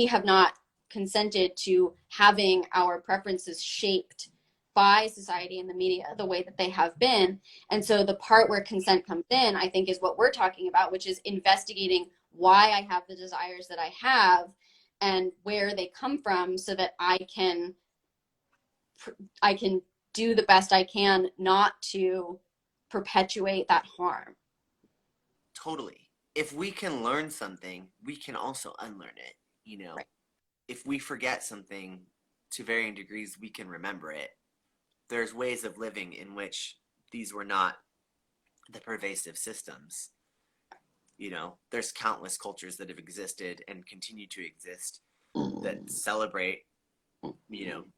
have not consented to having our preferences shaped by society and the media the way that they have been. And so the part where consent comes in, I think, is what we're talking about, which is investigating why I have the desires that I have and where they come from so that I can do the best I can not to perpetuate that harm. Totally. If we can learn something, we can also unlearn it. You know, Right. if we forget something to varying degrees, we can remember it. There's ways of living in which these were not the pervasive systems. There's countless cultures that have existed and continue to exist that celebrate,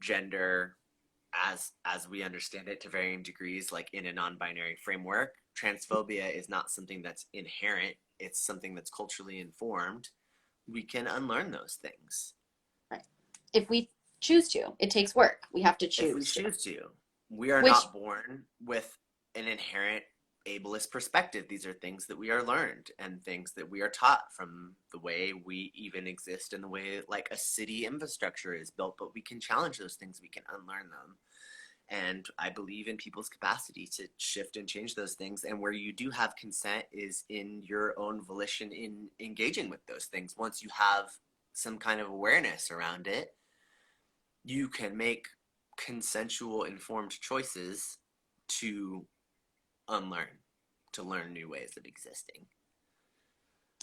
gender as we understand it to varying degrees, like in a non-binary framework. Transphobia is not something that's inherent, it's something that's culturally informed. We can unlearn those things Right. If we choose to, it takes work. We have to if we choose to. choose to. We are Which not born with an inherent ableist perspective. These are things that we are learned and things that we are taught from the way we even exist and the way like a city infrastructure is built, but we can challenge those things, we can unlearn them. And I believe in people's capacity to shift and change those things. And where you do have consent is in your own volition in engaging with those things. Once you have some kind of awareness around it, you can make consensual, informed choices to unlearn, to learn new ways of existing.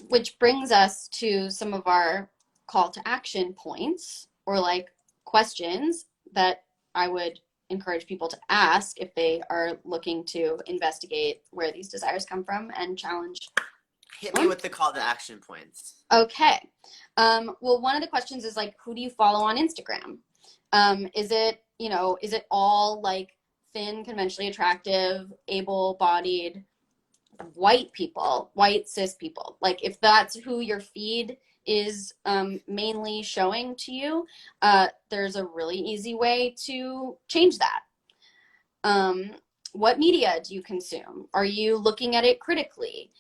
Which brings us to some of our call to action points or like questions that I would encourage people to ask if they are looking to investigate where these desires come from and challenge Hit me them. with the call to action points. Okay. Well, one of the questions is like, who do you follow on Instagram? Is it, is it all like thin, conventionally attractive, able-bodied white people, white cis people? Like, if that's who your feed is mainly showing to you, there's a really easy way to change that. Um, what media do you consume? Are you looking at it critically?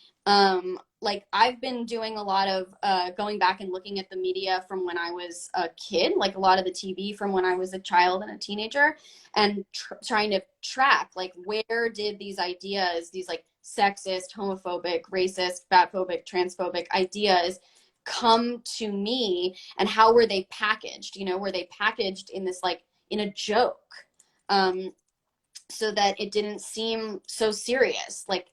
Like I've been doing a lot of going back and looking at the media from when I was a kid, like a lot of the TV from when I was a child and a teenager, and trying to track like where did these ideas, these like sexist, homophobic, racist, fatphobic, transphobic ideas come to me, and how were they packaged? Were they packaged in this like in a joke? So that it didn't seem so serious. Like,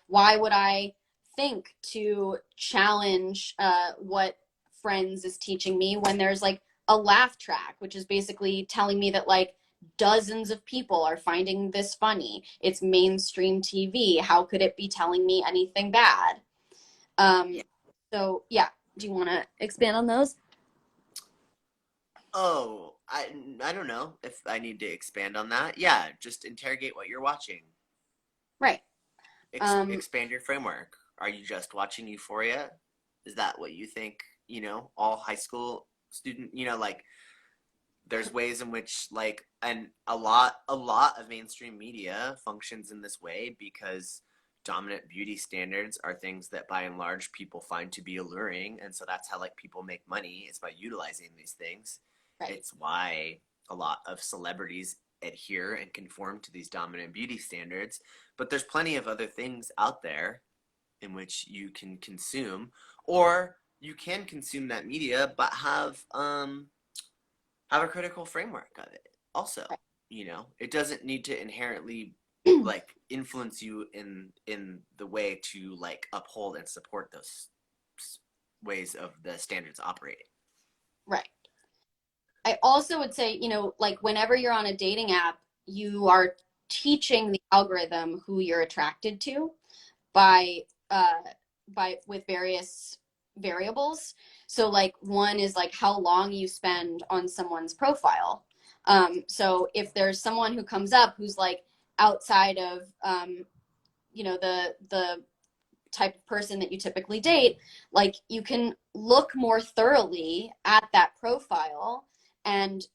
why would I think to challenge what Friends is teaching me when there's like a laugh track, which is basically telling me that like dozens of people are finding this funny. It's mainstream TV. How could it be telling me anything bad? Um, Yeah. so, yeah, do you want to expand on those? Oh, I don't know if I need to expand on that. Yeah, just interrogate what you're watching. Right. Um, Expand your framework. Are you just watching Euphoria? Is that what you think, all high school student, like there's ways in which like and a lot of mainstream media functions in this way because dominant beauty standards are things that by and large people find to be alluring, and so that's how like people make money, is by utilizing these things. right. It's why a lot of celebrities adhere and conform to these dominant beauty standards, but there's plenty of other things out there in which you can consume, or you can consume that media but have a critical framework of it also. It doesn't need to inherently Right. like influence you in the way to like uphold and support those ways of the standards operating. Right. I also would say, like whenever you're on a dating app, you are teaching the algorithm who you're attracted to by uh by with various variables. So like one is like how long you spend on someone's profile. So if there's someone who comes up who's like outside of the type of person that you typically date, like you can look more thoroughly at that profile and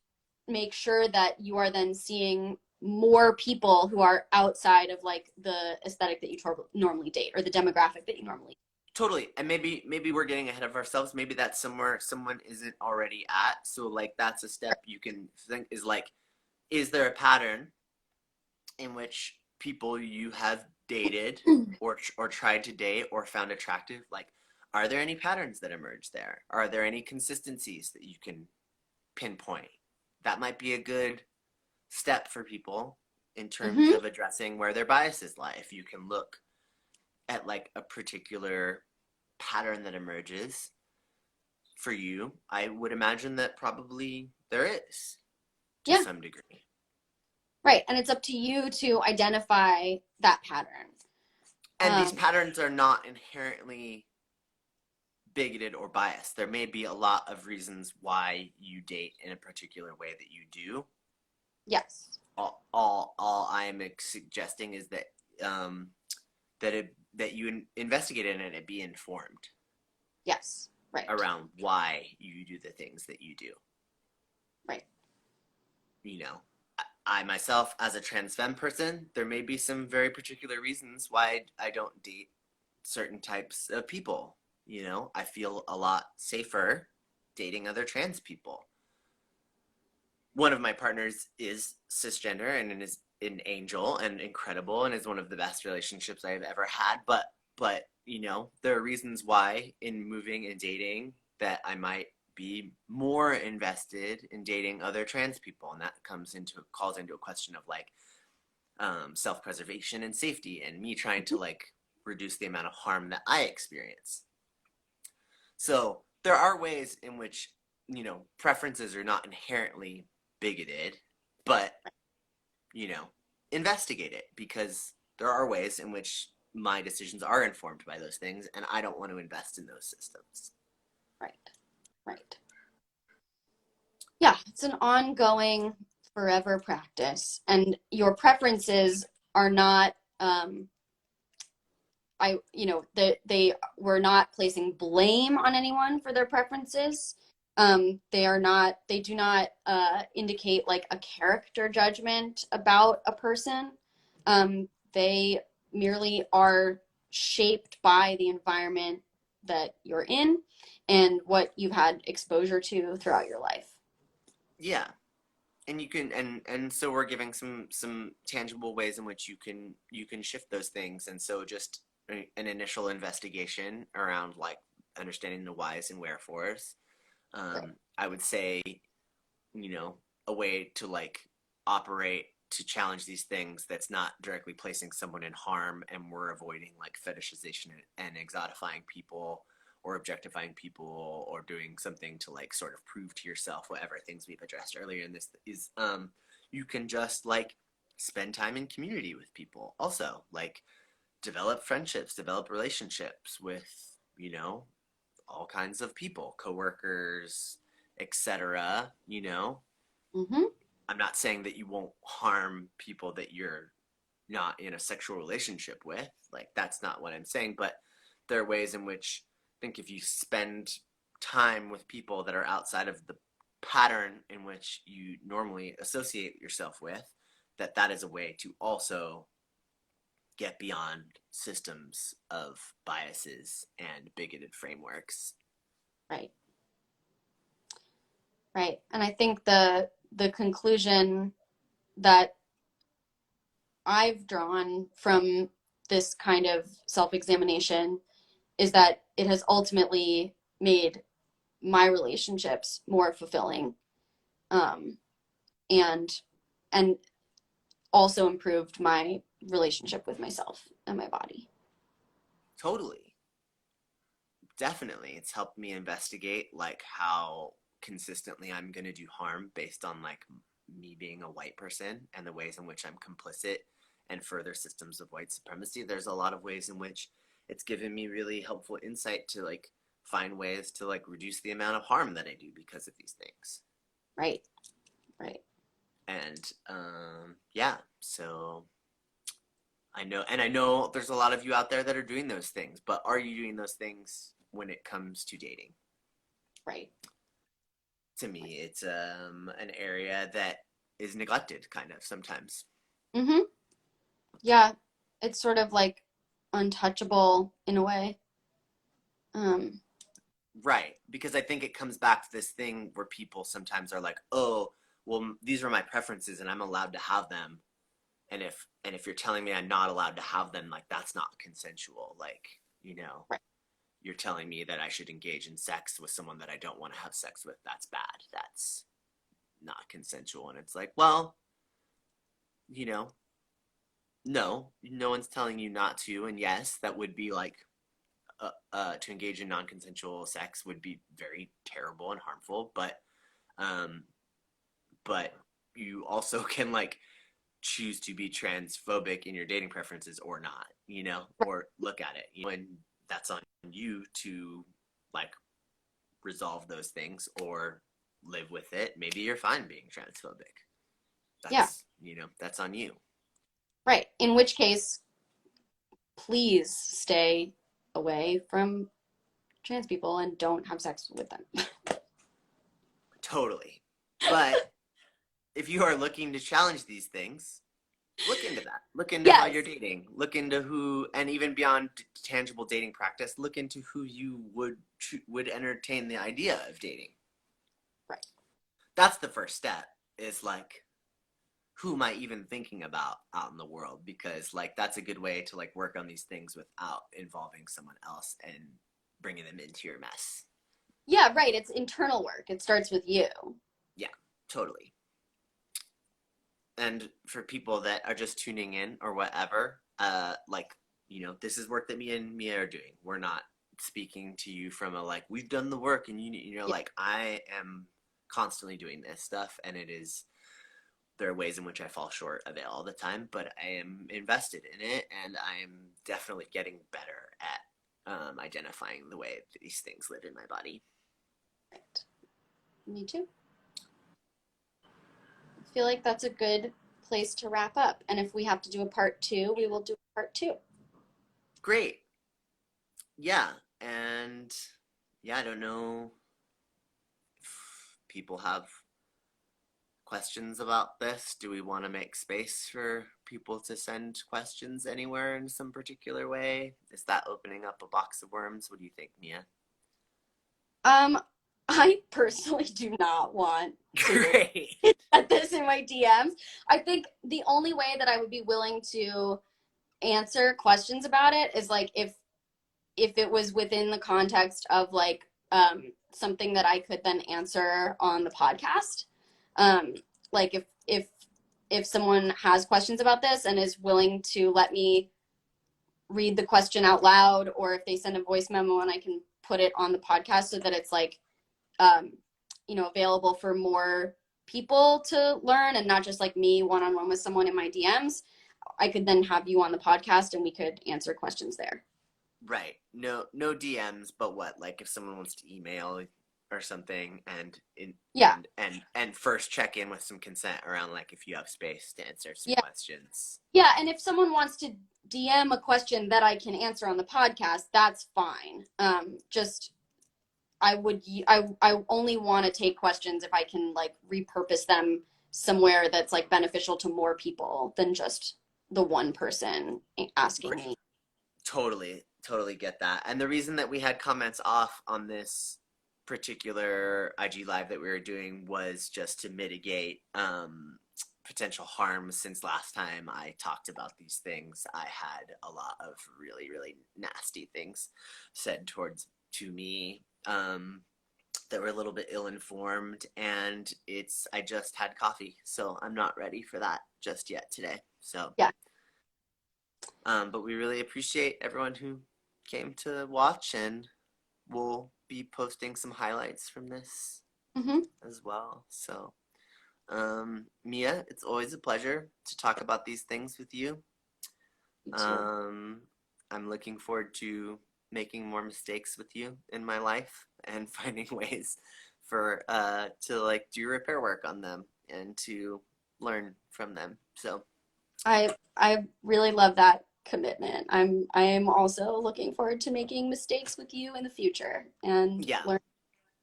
make sure that you are then seeing more people who are outside of like the aesthetic that you normally date or the demographic that you normally. Totally. And maybe we're getting ahead of ourselves. Maybe that's somewhere someone isn't already at. So like that's a step you can think is like, is there a pattern in which people you have dated or tried to date or found attractive, like, are there any patterns that emerge there? Are there any consistencies that you can pinpoint? That might be a good step for people in terms Mm-hmm. of addressing where their biases lie. If you can look at like a particular pattern that emerges for you, I would imagine that probably there is to Yeah, some degree. right. And it's up to you to identify that pattern. And these Um, patterns are not inherently bigoted or biased. There may be a lot of reasons why you date in a particular way that you do. yes, All I am suggesting is that that you investigate it and it be informed yes, right, around why you do the things that you do. right. You know, I myself, as a trans femme person, there may be some very particular reasons why I don't date certain types of people. You know, I feel a lot safer dating other trans people. One of my partners is cisgender and is an angel and incredible and is one of the best relationships I have ever had. But you know, there are reasons why in moving and dating that I might be more invested in dating other trans people, and that calls into a question of like self-preservation and safety, and me trying to like reduce the amount of harm that I experience. So there are ways in which, you know, preferences are not inherently bigoted, but, you know, investigate it, because there are ways in which my decisions are informed by those things, and I don't want to invest in those systems. Right. Right. Yeah, it's an ongoing, forever practice, and your preferences are not. They were not placing blame on anyone for their preferences. They are not. They do not indicate like a character judgment about a person. They merely are shaped by the environment that you're in and what you've had exposure to throughout your life. Yeah, and you can and so we're giving some tangible ways in which you can shift those things, and so just an initial investigation around like understanding the whys and wherefores. Right. I would say, you know, a way to like operate to challenge these things that's not directly placing someone in harm, and we're avoiding like fetishization and exotifying people or objectifying people or doing something to like sort of prove to yourself whatever things we've addressed earlier in this is you can just like spend time in community with people, also like develop friendships, develop relationships with, you know, all kinds of people, coworkers, etc. You know, Mm-hmm. I'm not saying that you won't harm people that you're not in a sexual relationship with. Like, that's not what I'm saying. But there are ways in which I think if you spend time with people that are outside of the pattern in which you normally associate yourself with, that is a way to also get beyond systems of biases and bigoted frameworks. Right. Right. And I think the conclusion that I've drawn from this kind of self-examination is that it has ultimately made my relationships more fulfilling, um, and and also improved my relationship with myself and my body. Totally. Definitely. It's helped me investigate like how consistently I'm going to do harm based on like me being a white person and the ways in which I'm complicit and further systems of white supremacy. There's a lot of ways in which it's given me really helpful insight to like find ways to like reduce the amount of harm that I do because of these things. Right. Right. And yeah, so I know there's a lot of you out there that are doing those things, but are you doing those things when it comes to dating? Right. To me, it's an area that is neglected kind of sometimes. Mm-hmm. Yeah. It's sort of like untouchable in a way. Um, Right, because I think it comes back to this thing where people sometimes are like, "Oh, well, these are my preferences and I'm allowed to have them." And if you're telling me I'm not allowed to have them, like that's not consensual. Like, you know, right. you're telling me that I should engage in sex with someone that I don't want to have sex with. That's bad. That's not consensual. And it's like, well, you know, no, no one's telling you not to. And yes, that would be like to engage in non-consensual sex would be very terrible and harmful. Um, but you also can like choose to be transphobic in your dating preferences or not, you know, or look at it, you know, and that's on you to like resolve those things or live with it. Maybe you're fine being transphobic. Yeah. That's on you. Right. In which case, please stay away from trans people and don't have sex with them. Totally. But if you are looking to challenge these things, look into that. Look into how you're Yes. dating. Look into who, and even beyond tangible dating practice, look into who you would entertain the idea of dating. Right. That's the first step. Is like, who am I even thinking about out in the world? Because like that's a good way to like work on these things without involving someone else and bringing them into your mess. Yeah, right. It's internal work. It starts with you. Yeah, totally. And for people that are just tuning in or whatever, like, this is work that me and Mia are doing. We're not speaking to you from a like, we've done the work, and Yeah. like, I am constantly doing this stuff, and there are ways in which I fall short of it all the time, but I am invested in it, and I am definitely getting better at identifying the way that these things live in my body. Right. Me too. I feel like that's a good place to wrap up. And if we have to do a part two, we will do a part two. Great. Yeah. And yeah, I don't know if people have questions about this. Do we want to make space for people to send questions anywhere in some particular way? Is that opening up a box of worms? What do you think, Mia? Um, I personally do not want to Great. get this in my DMs. I think the only way that I would be willing to answer questions about it is like if it was within the context of like something that I could then answer on the podcast. Um, like if someone has questions about this and is willing to let me read the question out loud, or if they send a voice memo and I can put it on the podcast so that it's like um, available for more people to learn and not just like me one on one with someone in my DMs. I could then have you on the podcast and we could answer questions there. Right. No DMs, but what? Like if someone wants to email or something, and in Yeah. and first check in with some consent around like if you have space to answer some Yeah. questions. Yeah. And if someone wants to DM a question that I can answer on the podcast, that's fine. Just I only want to take questions if I can like repurpose them somewhere that's like beneficial to more people than just the one person asking Great. me. Totally get that. And the reason that we had comments off on this particular IG live that we were doing was just to mitigate potential harm, since last time I talked about these things, I had a lot of really, really nasty things said towards to me, that were a little bit ill-informed, and I just had coffee, so I'm not ready for that just yet today. So Yeah. but we really appreciate everyone who came to watch, and we'll be posting some highlights from this Mm-hmm. as well. So, Mia, it's always a pleasure to talk about these things with you. You too. Um, I'm looking forward to making more mistakes with you in my life and finding ways for to like do repair work on them and to learn from them. So, I really love that commitment. I am also looking forward to making mistakes with you in the future and yeah, learn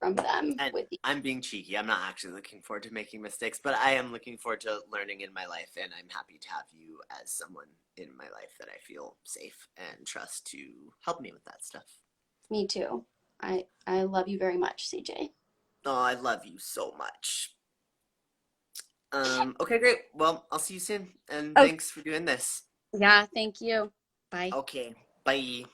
from them and with you. I'm being cheeky. I'm not actually looking forward to making mistakes, but I am looking forward to learning in my life, and I'm happy to have you as someone in my life that I feel safe and trust to help me with that stuff. Me too. I love you very much, CJ. Oh, I love you so much. Okay, great. Well, I'll see you soon, and Oh, thanks for doing this. yeah, thank you. Bye. Okay, bye.